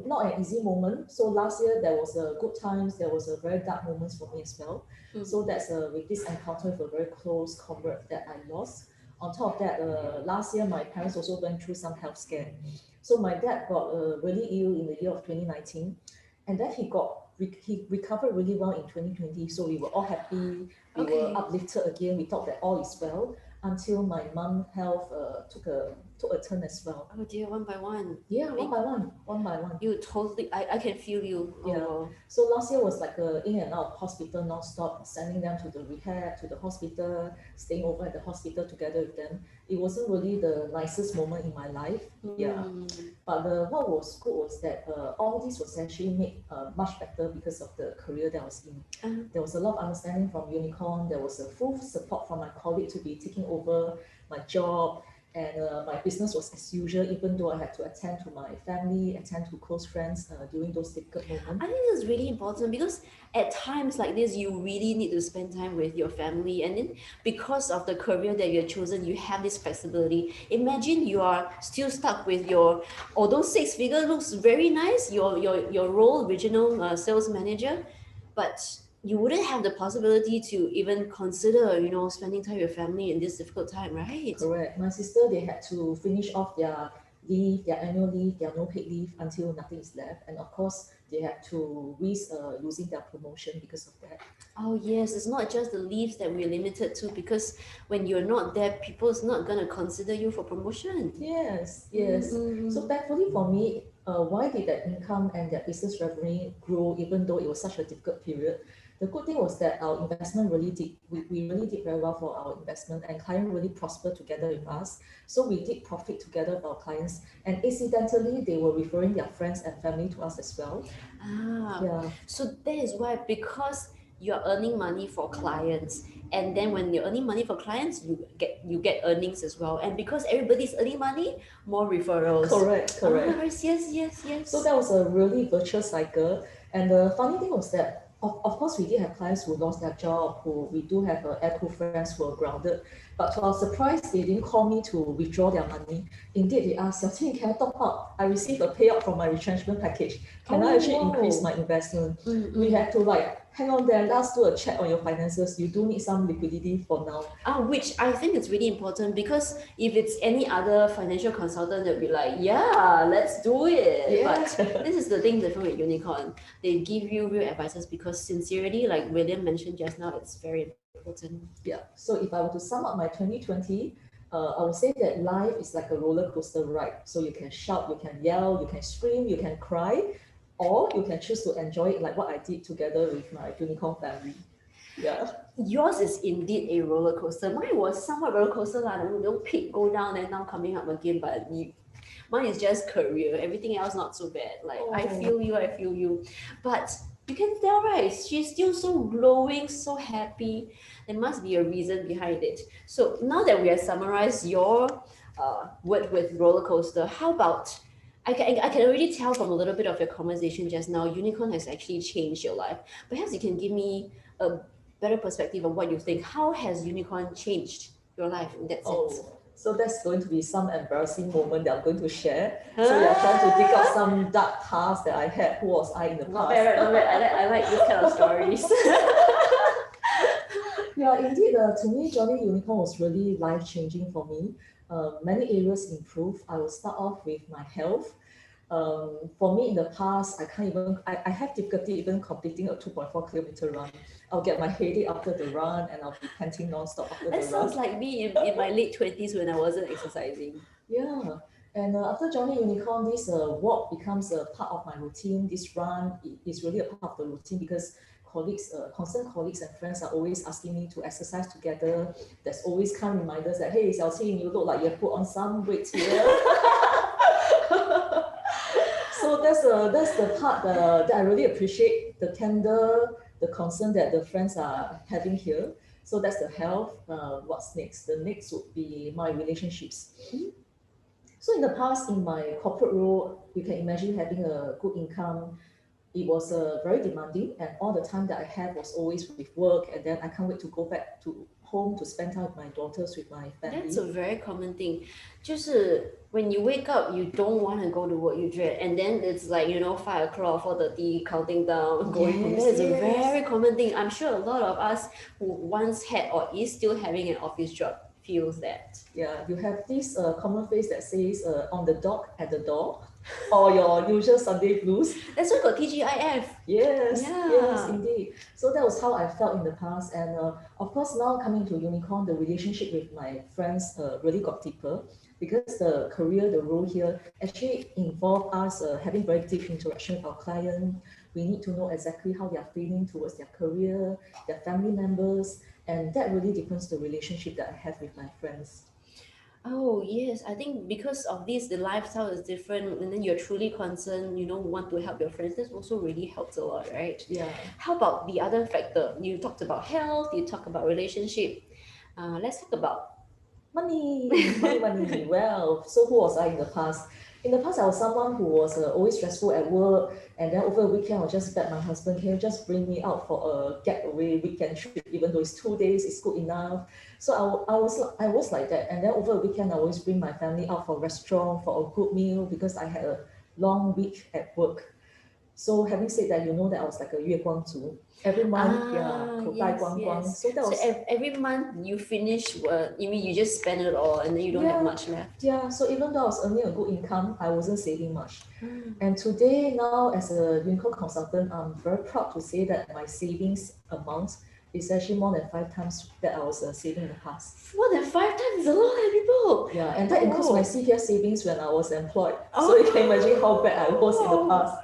Not an easy moment. So last year there was a good times, there was a very dark moments for me as well. So that's with this encounter with a very close comrade that I lost. On top of that, last year my parents also went through some health scare. So my dad got really ill in the year of 2019, and then he recovered really well in 2020. So we were all happy, we were uplifted again. We thought that all is well until my mom's health took a turn as well. Oh dear, one by one. Yeah, one by one. You totally, I can feel you. Yeah. Oh. So last year was like in and out of hospital non-stop, sending them to the rehab, to the hospital, staying over at the hospital together with them. It wasn't really the nicest moment in my life. Yeah. But what was good was that all this was actually made much better because of the career that I was in. There was a lot of understanding from Unicorn. There was a full support from my colleague to be taking over my job. And my business was as usual, even though I had to attend to my family, attend to close friends during those difficult moments. I think it's really important because at times like this, you really need to spend time with your family. And then because of the career that you've chosen, you have this flexibility. Imagine you are still stuck with although 6-figure looks very nice, your role, regional sales manager, but you wouldn't have the possibility to even consider, spending time with your family in this difficult time, right? Correct. My sister, they had to finish off their leave, their annual leave, their no paid leave until nothing is left. And of course, they had to risk losing their promotion because of that. Oh yes, it's not just the leaves that we're limited to, because when you're not there, people's not going to consider you for promotion. Yes. So thankfully for me, why did that income and their business revenue grow even though it was such a difficult period? The good thing was that our investment we really did very well for our investment, and clients really prospered together with us. So we did profit together with our clients, and incidentally, they were referring their friends and family to us as well. So that is why, because you're earning money for clients. And then when you're earning money for clients, you get earnings as well. And because everybody's earning money, more referrals. Correct, correct. Yes. So that was a really virtuous cycle. And the funny thing was that, of course, we did have clients who lost their job, who we do have air crew friends who were grounded. But to our surprise, they didn't call me to withdraw their money. Indeed, they asked, Xiaoqing, can I top up? I received a payout from my retrenchment package. Can I actually increase my investment? We had to hang on there, let's do a check on your finances. You do need some liquidity for now. Which I think is really important, because if it's any other financial consultant, they'll be like, yeah, let's do it. Yeah. But this is the thing different with Unicorn. They give you real advices because sincerity, like William mentioned just now, it's very important. Yeah. So if I were to sum up my 2020, I would say that life is like a roller coaster ride. So you can shout, you can yell, you can scream, you can cry, or you can choose to enjoy it like what I did together with my Unicorn family. Yeah. Yours is indeed a roller coaster. Mine was somewhat roller coaster, peak, go down, and now coming up again. But mine is just career. Everything else not so bad. I feel you. But you can tell, right? She's still so glowing, so happy. There must be a reason behind it. So now that we have summarized your word with roller coaster, how about I can already tell from a little bit of your conversation just now, Unicorn has actually changed your life. Perhaps you can give me a better perspective of what you think. How has Unicorn changed your life in that sense? So that's going to be some embarrassing moment that I'm going to share. So we are trying to dig out some dark past that I had. Who was I in the past? Not bad. I like this kind of stories. Yeah, indeed, to me, joining Unicorn was really life-changing for me. Many areas improved. I will start off with my health. For me in the past, I have difficulty even completing a 2.4 kilometer run. I'll get my headache after the run and I'll be panting non-stop after the run. That sounds like me in my late 20s when I wasn't exercising. Yeah, and after joining Unicorn, this walk becomes a part of my routine. This run is really a part of the routine because constant colleagues and friends are always asking me to exercise together. There's always kind reminders that, hey, Xiaoqing, you look like you have put on some weight here. So that's the part that I really appreciate, the concern that the friends are having here. So that's the health. What's next? The next would be my relationships. So in the past, in my corporate role, you can imagine having a good income. It was very demanding, and all the time that I had was always with work, and then I can't wait to go back to home to spend time with my daughters, with my family. That's a very common thing. 就是 when you wake up, you don't want to go to work, you dread, and then it's 5 o'clock, 4:30, counting down, going home. That is a very common thing. I'm sure a lot of us who once had or is still having an office job feels that. Yeah, you have this common phrase that says on the dot, at the door, or your usual Sunday blues. That's why got TGIF. Yes, yes, indeed. So that was how I felt in the past. And of course, now coming to Unicorn, the relationship with my friends really got deeper because the career, the role here actually involved us having very deep interaction with our client. We need to know exactly how they are feeling towards their career, their family members, and that really deepens the relationship that I have with my friends. Oh yes, I think because of this, the lifestyle is different, and then you're truly concerned, want to help your friends. This also really helps a lot, right? Yeah. How about the other factor? You talked about health, you talked about relationship. Let's talk about money. Well, so who was I in the past? In the past, I was someone who was always stressful at work, and then over the weekend, I'll just beg my husband, can you just bring me out for a getaway weekend trip, even though it's 2 days, it's good enough. So I was like that, and then over the weekend, I always bring my family out for a restaurant, for a good meal, because I had a long week at work. So having said that, that I was like a 月光族. Every month,口袋光光. Yes. So that was every month you finish, you mean you just spend it all and then you don't have much left? Yeah, so even though I was earning a good income, I wasn't saving much. And today, now as a Unicorn consultant, I'm very proud to say that my savings amount is actually more than 5 times that I was saving in the past. More than 5 times is a lot, people. Yeah, and that includes my CPF savings when I was employed. So you can imagine how bad I was in the past.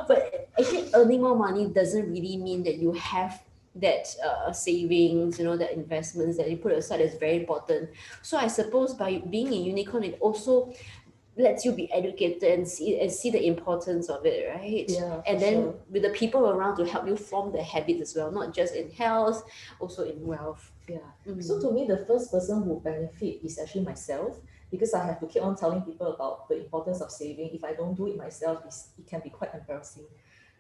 But actually, earning more money doesn't really mean that you have that savings, that investments that you put aside is very important. So I suppose by being a Unicorn, it also lets you be educated and see the importance of it, right? Yeah, And for then sure. with the people around to help you form the habits as well, not just in health, also in wealth. Yeah. Mm. So to me, the first person who benefit is actually myself, because I have to keep on telling people about the importance of saving. If I don't do it myself, it can be quite embarrassing.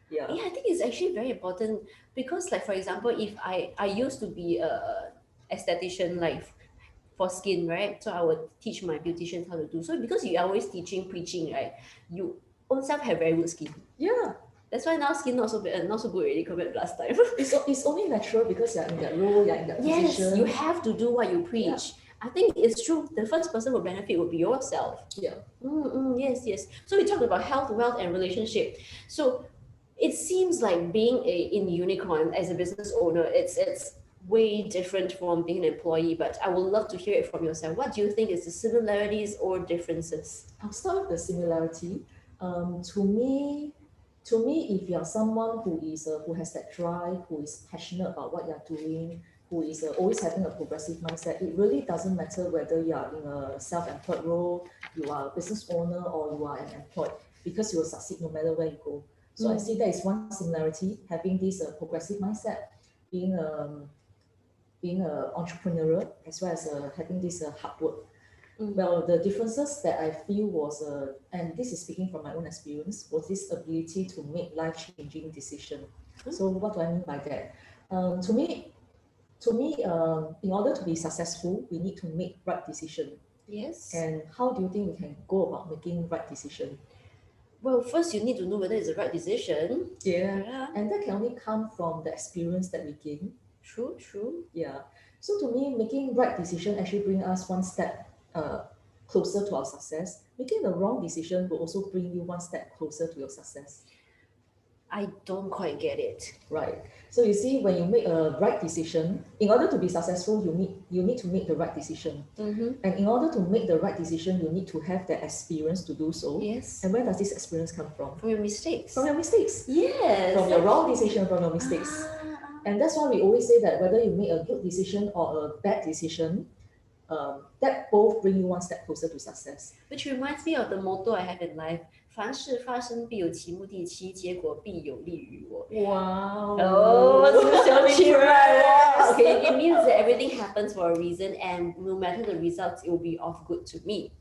Yeah. Yeah, I think it's actually very important because, like, for example, if I used to be a esthetician, like for skin, right? So I would teach my beauticians how to do. So because you are always teaching, preaching, right? You own self have very good skin. Yeah. That's why now skin not so bad, not so good already compared to last time. It's only natural because you're in that role, you're in that Yes, position. you have to do what you preach. I think it's true. The first person who benefit will be yourself. Yeah. Yes, yes. So we talked about health, wealth, and relationship. So it seems like being in Unicorn as a business owner, it's way different from being an employee. But I would love to hear it from yourself. What do you think is the similarities or differences? I'll start with the similarity. To me, if you're someone who has that drive, who is passionate about what you're doing, who is always having a progressive mindset, it really doesn't matter whether you are in a self-employed role, you are a business owner, or you are an employed, because you will succeed no matter where you go. So I see that is one similarity, having this progressive mindset, being entrepreneurial, as well as having this hard work. Well, the differences that I feel was, and this is speaking from my own experience, was this ability to make life-changing decisions. So what do I mean by that? To me, in order to be successful, we need to make right decision. Yes. And how do you think we can go about making right decision? Well, first you need to know whether it's the right decision. Yeah. And that can only come from the experience that we gain. True. Yeah. So to me, making right decision actually bring us one step closer to our success. Making the wrong decision will also bring you one step closer to your success. I don't quite get it. Right. So you see, when you make a right decision, in order to be successful, you need to make the right decision. And in order to make the right decision, you need to have the experience to do so. Yes. And where does this experience come from? From your mistakes. From your mistakes. Yes. From your wrong decision, from your mistakes. And that's why we always say that whether you make a good decision or a bad decision, that both bring you one step closer to success. Which reminds me of the motto I have in life: 凡事发生必有其目的，其结果必有利于我。Wow. Oh, so cheap, right? Okay, it means that everything happens for a reason, and no matter the results, it will be of good to me.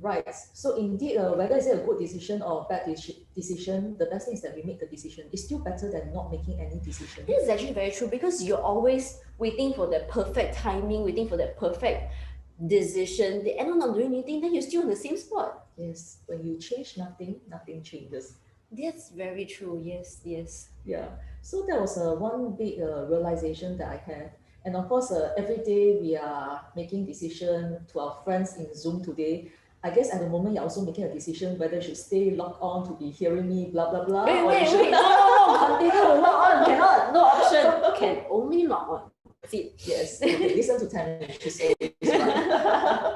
Right. So indeed, whether it's a good decision or a bad decision, the best thing is that we make the decision. It's still better than not making any decision. This is actually very true because you're always waiting for the perfect timing, waiting for the perfect decision. They end up not doing anything, then you're still in the same spot. Yes. When you change nothing changes. That's very true. Yes. Yeah. So that was one big realization that I had. And of course, every day we are making decision to our friends in Zoom today. I guess at the moment you're also making a decision whether you should stay logged on to be hearing me, blah, blah, blah. Wait, no, continue to log on, cannot, no option, can only log on. That's it. Yes, okay, listen to Tammy, she's always right.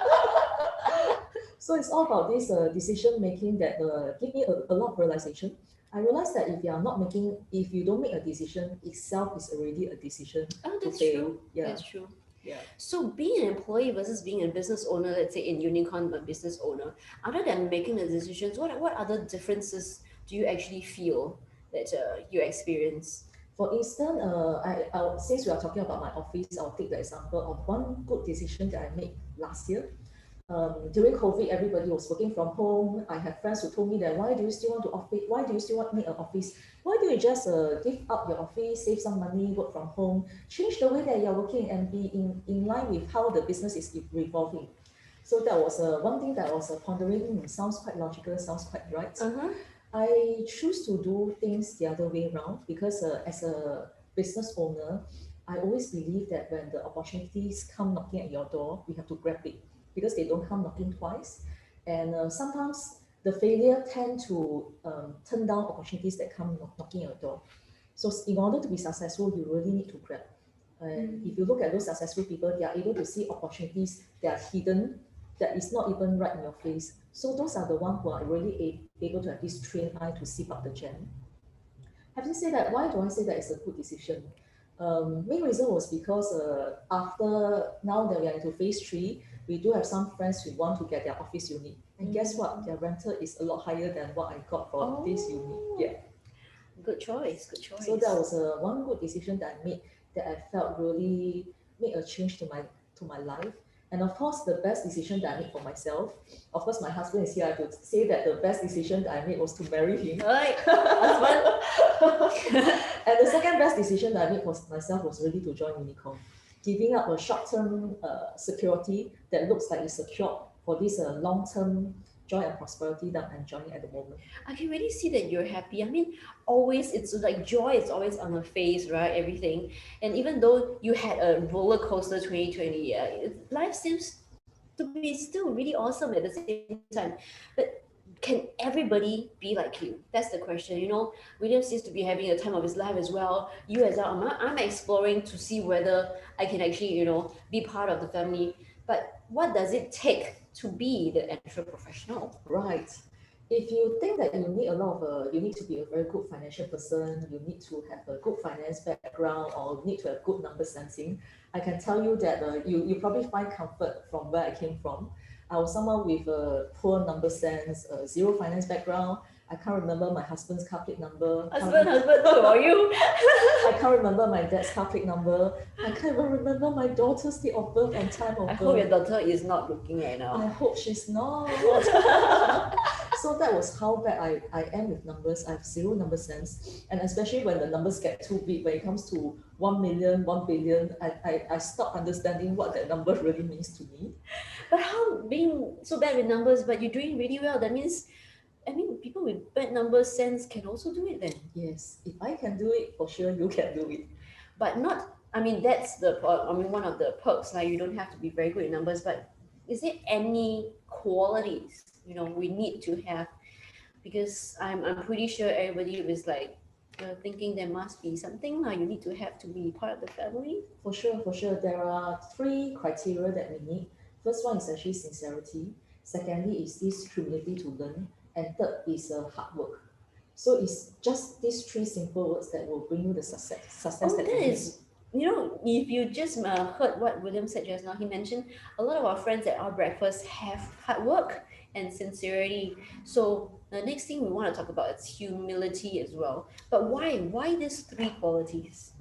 So it's all about this decision making that give me a lot of realization. I realized that if you don't make a decision, itself is already a decision to fail. True. Yeah. That's true. Yeah. So being an employee versus being a business owner, let's say in Unicorn, a business owner, other than making the decisions, what other differences do you actually feel that you experience? For instance, since we are talking about my office, I'll take the example of one good decision that I made last year. During COVID, everybody was working from home. I have friends who told me that why do you still want make an office? Why don't you just give up your office, save some money, work from home, change the way that you're working and be in line with how the business is revolving. So that was one thing that I was pondering. Sounds quite logical, sounds quite right. I choose to do things the other way around because as a business owner, I always believe that when the opportunities come knocking at your door, we have to grab it, because they don't come knocking twice. And sometimes the failure tend to turn down opportunities that come knocking at your door. So in order to be successful, you really need to grab. And if you look at those successful people, they are able to see opportunities that are hidden, that is not even right in your face. So those are the ones who are really able to have this trained eye to seek out the gem. Having said that, why do I say that it's a good decision? Main reason was because after now that we are into phase 3, we do have some friends who want to get their office unit. And guess what? Their rental is a lot higher than what I got for this unit. Yeah. Good choice, good choice. So that was one good decision that I made, that I felt really made a change to my life. And of course, the best decision that I made for myself, of course, my husband is here. I could say that the best decision that I made was to marry him. Right, husband. And the second best decision that I made for myself was really to join Unicorn, giving up a short-term security that looks like it's secure for this long-term joy and prosperity that I'm enjoying at the moment. I can really see that you're happy. I mean, always it's like joy is always on the face, right? Everything. And even though you had a roller coaster 2020, life seems to be still really awesome at the same time. But can everybody be like you? That's the question. You know, William seems to be having a time of his life as well. You as well, I'm exploring to see whether I can actually, you know, be part of the family. But what does it take to be the entre professional? Right. If you think that you need a lot of, you need to be a very good financial person, you need to have a good finance background, or need to have good number sensing, I can tell you that you probably find comfort from where I came from. I was someone with a poor number sense, zero finance background. I can't remember my husband's car plate number. Husband, who are you? I can't remember my dad's car plate number. I can't even remember my daughter's date of birth and time of birth. I hope your daughter is not looking right now. I hope she's not. So that was how bad I am with numbers. I have zero number sense. And especially when the numbers get too big, when it comes to 1 million, 1 billion, I stop understanding what that number really means to me. But how being so bad with numbers, but you're doing really well, that means, I mean, people with bad number sense can also do it then. Yes, if I can do it, for sure you can do it. But not, I mean, that's one of the perks, like you don't have to be very good in numbers, but is there any qualities, you know, we need to have? Because I'm pretty sure everybody is like, thinking there must be something you need to have to be part of the family. For sure. There are 3 criteria that we need. First one is actually sincerity. Secondly is this humility to learn. And third is hard work. So it's just these 3 simple words that will bring you the success that that is, you know, if you just heard what William said just now, he mentioned a lot of our friends at our breakfast have hard work and sincerity. So the next thing we want to talk about is humility as well. But why these 3 qualities?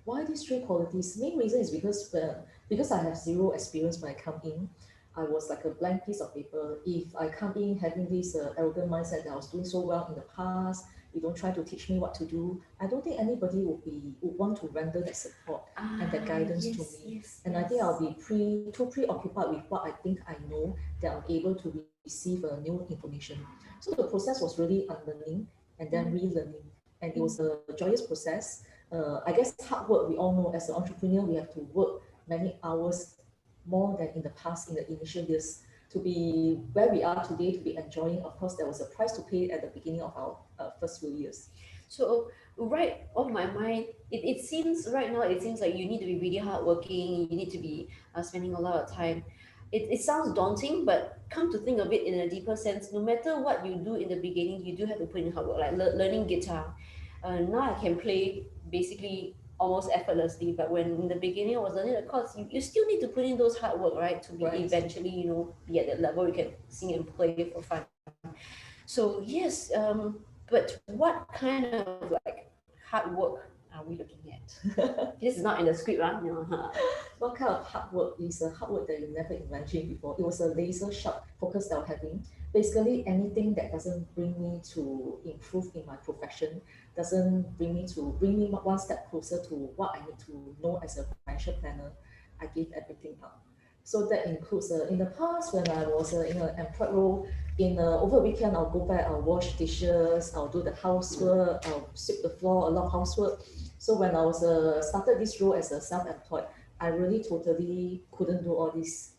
Why these 3 qualities? Main reason is because I have zero experience when I come in. I was like a blank piece of paper. If I come in having this arrogant mindset that I was doing so well in the past, you don't try to teach me what to do, I don't think anybody would want to render that support and that guidance to me. I think I'll be too preoccupied with what I think I know, that I'm able to receive new information. So the process was really unlearning and then relearning, and it was a joyous process. I guess hard work, we all know as an entrepreneur, we have to work many hours more than in the past, in the initial years, to be where we are today, to be enjoying. Of course, there was a price to pay at the beginning of our first few years. So right off my mind, it seems right now, it seems like you need to be really hardworking, you need to be spending a lot of time. It sounds daunting, but come to think of it in a deeper sense, no matter what you do in the beginning, you do have to put in hard work, like learning guitar. Now I can play basically almost effortlessly, but when in the beginning I was learning the chords, you still need to put in those hard work, right, to be eventually, you know, be at that level you can sing and play for fun. So yes, but what kind of like hard work are we looking at? This is not in the script, right? No. What kind of hard work is a hard work that you never imagined before? It was a laser sharp focus that I was having. Basically, anything that doesn't bring me to improve in my profession, doesn't bring me one step closer to what I need to know as a financial planner, I give everything up. So that includes in the past when I was in an employed role, over the weekend I'll go back, I'll wash dishes, I'll do the housework, I'll sweep the floor, a lot of housework. So when I was started this role as a self-employed, I really totally couldn't do all this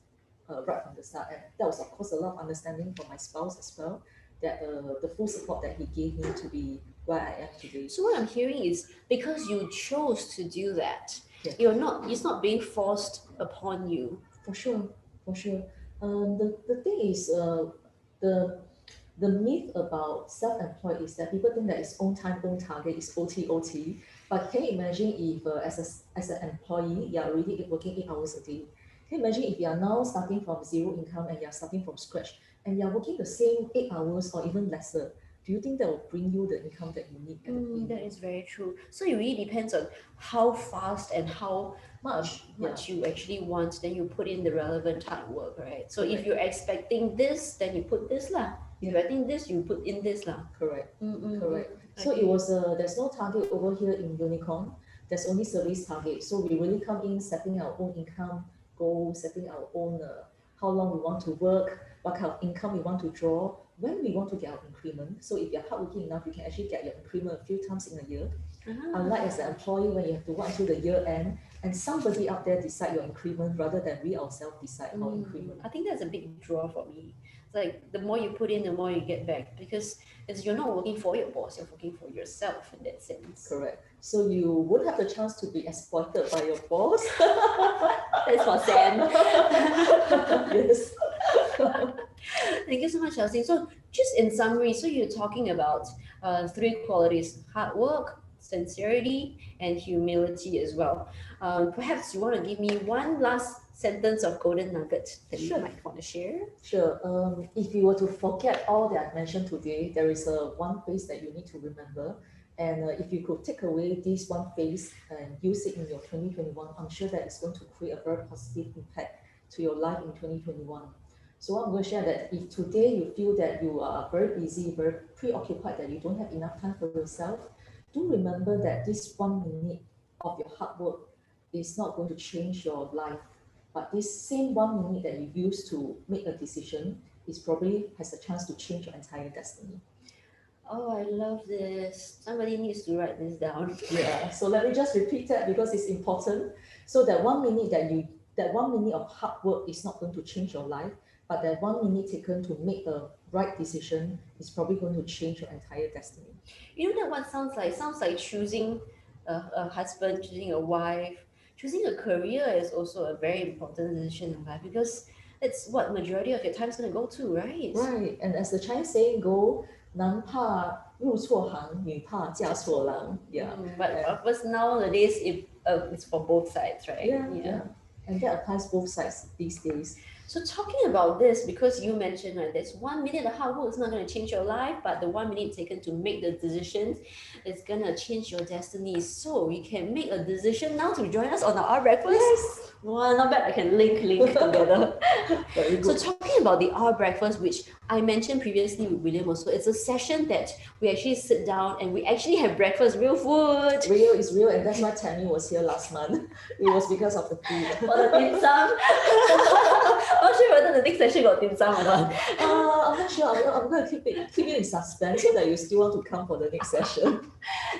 right from the start. And that was of course a lot of understanding from my spouse as well, that the full support that he gave me to be where I am today. So what I'm hearing is because you chose to do that, Yeah. it's not being forced upon you. For sure. The thing is, the myth about self-employed is that people think that it's own time, own target, it's OT. But can you imagine if as an employee, you're already working 8 hours a day? Can you imagine if you are now starting from zero income and you are starting from scratch and you are working the same 8 hours or even lesser? Do you think that will bring you the income that you need at the beginning? That is very true. So it really depends on how fast and how Much, much you actually want, then you put in the relevant hard work, right? So if Correct. you're expecting this, then you put this lah. If you're expecting this, you put in this lah. Correct. Mm-mm. Correct. So it was there's no target over here in Unicorn. There's only service target. So we really come in setting our own income goal, setting our own how long we want to work, what kind of income we want to draw, when we want to get our increment. So if you're hardworking enough, you can actually get your increment a few times in a year. Unlike as an employee, when you have to wait until the year end and somebody out there decide your increment rather than we ourselves decide our increment. I think that's a big draw for me. It's like the more you put in, the more you get back, because you're not working for your boss, you're working for yourself in that sense. Correct. So you would have the chance to be exploited by your boss. That's for Sam. Yes. Thank you so much, Chelsea. So just in summary, so you're talking about 3 qualities: hard work, sincerity, and humility as well. Perhaps you want to give me one last sentence of golden nugget that you might want to share? Sure. If you were to forget all that I've mentioned today, there is one phrase that you need to remember. And if you could take away this one phrase and use it in your 2021, I'm sure that it's going to create a very positive impact to your life in 2021. So I'm going to share that if today you feel that you are very busy, very preoccupied, that you don't have enough time for yourself, do remember that this 1 minute of your hard work is not going to change your life. But this same 1 minute that you use to make a decision is probably has a chance to change your entire destiny. Oh, I love this. Somebody needs to write this down. Yeah. So let me just repeat that because it's important. So that 1 minute that 1 minute of hard work is not going to change your life, but that 1 minute taken to make the right decision is probably going to change your entire destiny. You know that what sounds like? Sounds like choosing a husband, choosing a wife, choosing a career is also a very important decision in life, because it's what majority of your time is going to go to, right? Right. And as the Chinese saying go, 男怕入错行，女怕嫁错郎. Yeah. But of course nowadays it's for both sides, right? Yeah. And that applies both sides these days. So talking about this, because you mentioned that there's 1 minute of hard work is not going to change your life, but the 1 minute taken to make the decisions is going to change your destiny. So you can make a decision now to join us on our breakfast. Yes. Well, not bad. I can link together. Very good. So talking about the hour breakfast, which I mentioned previously with William also, it's a session that we actually sit down and we actually have breakfast, real food. Real is real, and that's why Tammy was here last month. It was because of the food. For the dim sum. Not sure whether the next session got dim sum or not. I'm not sure. I'm going to keep you in suspense so that you still want to come for the next session.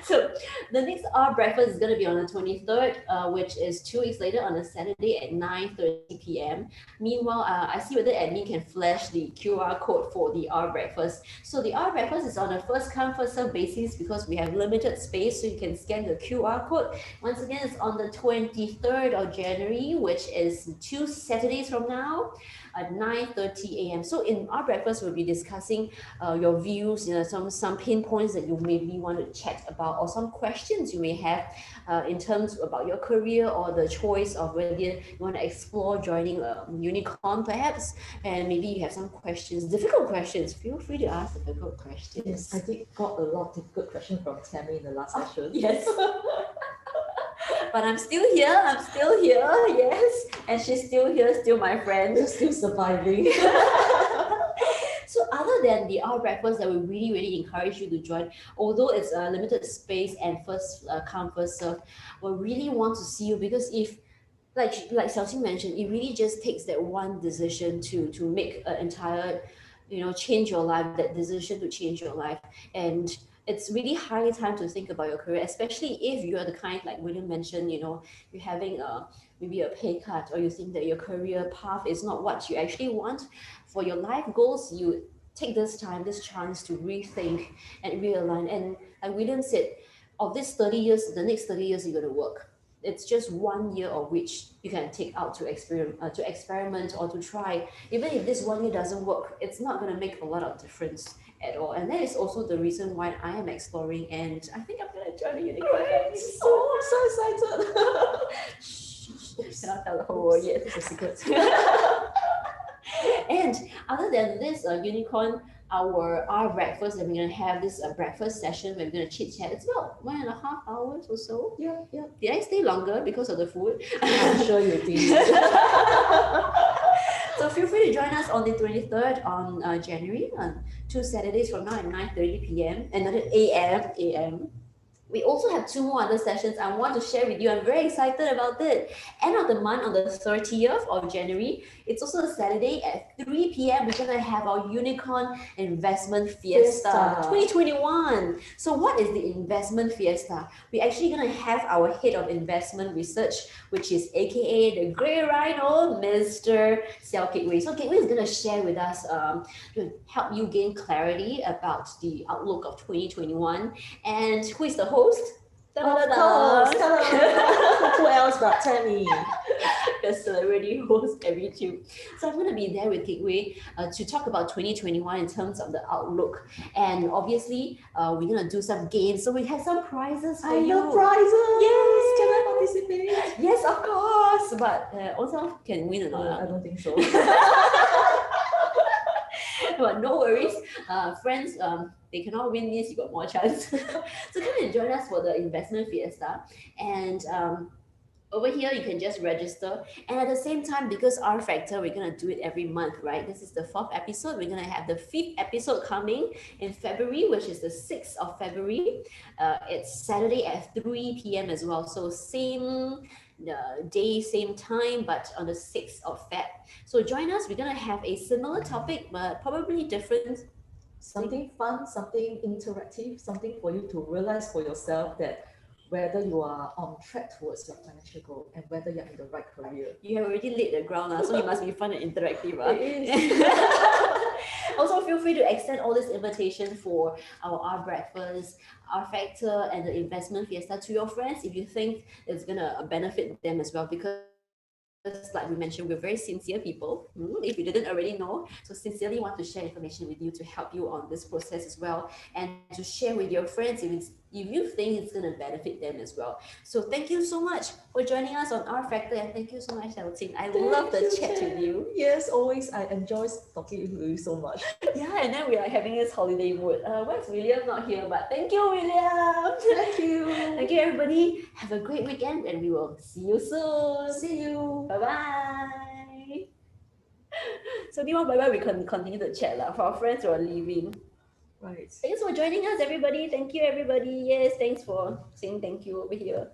So the next hour breakfast is going to be on the 23rd, which is 2 weeks later on a Saturday at 9:30 p.m. Meanwhile, I see whether admin can flash the QR code for the hour breakfast. So the hour breakfast is on a first come first serve basis because we have limited space, so you can scan the QR code. Once again, it's on the 23rd of January, which is 2 Saturdays from now at 9:30 a.m. So in our breakfast, we'll be discussing your views, some pain points that you maybe want to chat about, or some questions you may have in terms about your career or the choice of whether you want to explore joining a Unicorn perhaps, and maybe you have some questions, difficult questions. Feel free to ask difficult questions. Yes, I did got a lot of difficult questions from Tammy in the last session. Yes. But I'm still here, yes. And she's still here, still my friend. You're still surviving. So other than the hour breakfast that we really encourage you to join, although it's a limited space and first come first serve, we really want to see you, because if like Xiaoxing mentioned, it really just takes that one decision to make an entire, change your life, that decision to change your life. And it's really high time to think about your career, especially if you're the kind, like William mentioned, you're having maybe a pay cut, or you think that your career path is not what you actually want for your life goals. You take this chance to rethink and realign. And like William said, of this 30 years, the next 30 years you're going to work. It's just 1 year of which you can take out to experiment or to try. Even if this 1 year doesn't work, it's not going to make a lot of difference at all. And that is also the reason why I am exploring, and I think I'm going to join the Unicorn. So excited. Cannot tell the whole world yet. It's a secret. And other than this unicorn, our breakfast that we're gonna have this breakfast session, we're gonna chit chat. It's about 1.5 hours or so. Yeah, yeah. Did I stay longer because of the food? I'm sure you did. So feel free to join us on the 23rd on January, 2 Saturdays from now at 9:30 p.m. Another a.m. We also have 2 more other sessions I want to share with you. I'm very excited about it. End of the month on the 30th of January, it's also a Saturday at 3 p.m. We're gonna have our Unicorn Investment Fiesta 2021. So what is the Investment Fiesta? We're actually gonna have our head of investment research, which is AKA the Grey Rhino, Mr. Xiao Kit Wei. So Kit Wei is gonna share with us to help you gain clarity about the outlook of 2021. And who is the host? Of course. Hello. Who else but Tammy? The celebrity host every tube. So I'm going to be there with Kit Wei to talk about 2021 in terms of the outlook. And obviously, we're going to do some games. So we have some prizes for you. I love prizes. Yes. Can I participate? Yes, of course. But also can win or not? I don't think so. But no worries, friends, they cannot win this, you got more chance. So come and join us for the Investment Fiesta. And over here, you can just register. And at the same time, because R Factor, we're going to do it every month, right? This is the 4th episode. We're going to have the 5th episode coming in February, which is the 6th of February. It's Saturday at 3 p.m. as well. So same day, same time, but on the 6th of Feb. So join us. We're going to have a similar topic, but probably different. Something fun, something interactive, something for you to realize for yourself that whether you are on track towards your financial goal and whether you're in the right career. You have already laid the ground, so it must be fun and interactive. It is. Also, feel free to extend all this invitation for our R Breakfast, R Factor, and the Investment Fiesta to your friends if you think it's going to benefit them as well, because like we mentioned, we're very sincere people, if you didn't already know. So sincerely want to share information with you to help you on this process as well, and to share with your friends if you think it's going to benefit them as well. So thank you so much for joining us on R Factor, and thank you so much, Xiaoqing. I love the chat with you. Yes, always. I enjoy talking with you so much. Yeah, and then we are having this holiday mood. Where's William? Not here, but thank you, William. Thank you. Thank you, everybody. Have a great weekend, and we will see you soon. See you. Bye-bye. So meanwhile, bye-bye, we can continue the chat for our friends who are leaving. Right. Thanks for joining us, everybody. Thank you, everybody. Yes, thanks for saying thank you over here.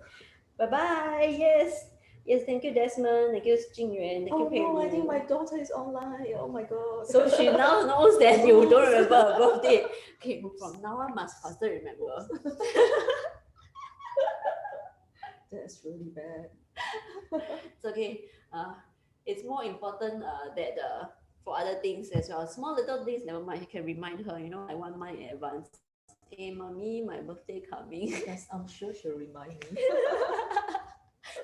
Bye-bye. Yes. Yes, thank you, Desmond. Thank you, Jingyuan. Thank you, Pei No, I Ru. think my daughter is online. Oh my god. So she now knows that you don't remember her birthday. Okay, from now on, must faster remember. That's really bad. It's okay. It's more important that for other things as well. Small little things, never mind. You can remind her, like 1 month in advance. Hey, mommy, my birthday coming. Yes, I'm sure she'll remind me.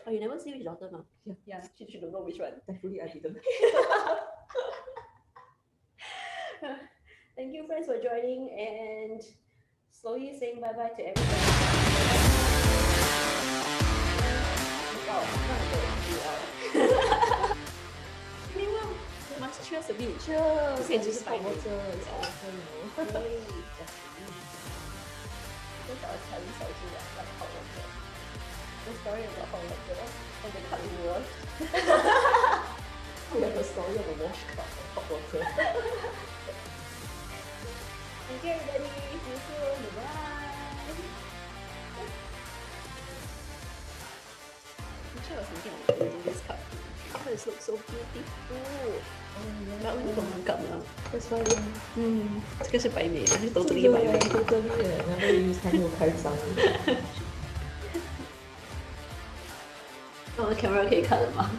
But you never see which daughter, no? Yeah. She don't know which one. Thankfully, I didn't. Thank you, friends, for joining, and slowly saying bye-bye to everybody. Wow, must cheers a bit. Cheers. Okay, just It's hot fine. water. It's hot water, you know. Because I was telling Xiaoqing that I like hot water. The story about hot water and the cup we washed. We have a story of a wash cup of hot water. Thank you, everybody. See you soon. Bye. Actually, I was thinking of using this cup because it looks so beautiful. But only for one cup now. That's why 这个是白美，这是 totally 白美。 totally never use 还没有开张。那我的 camera 可以看了吗？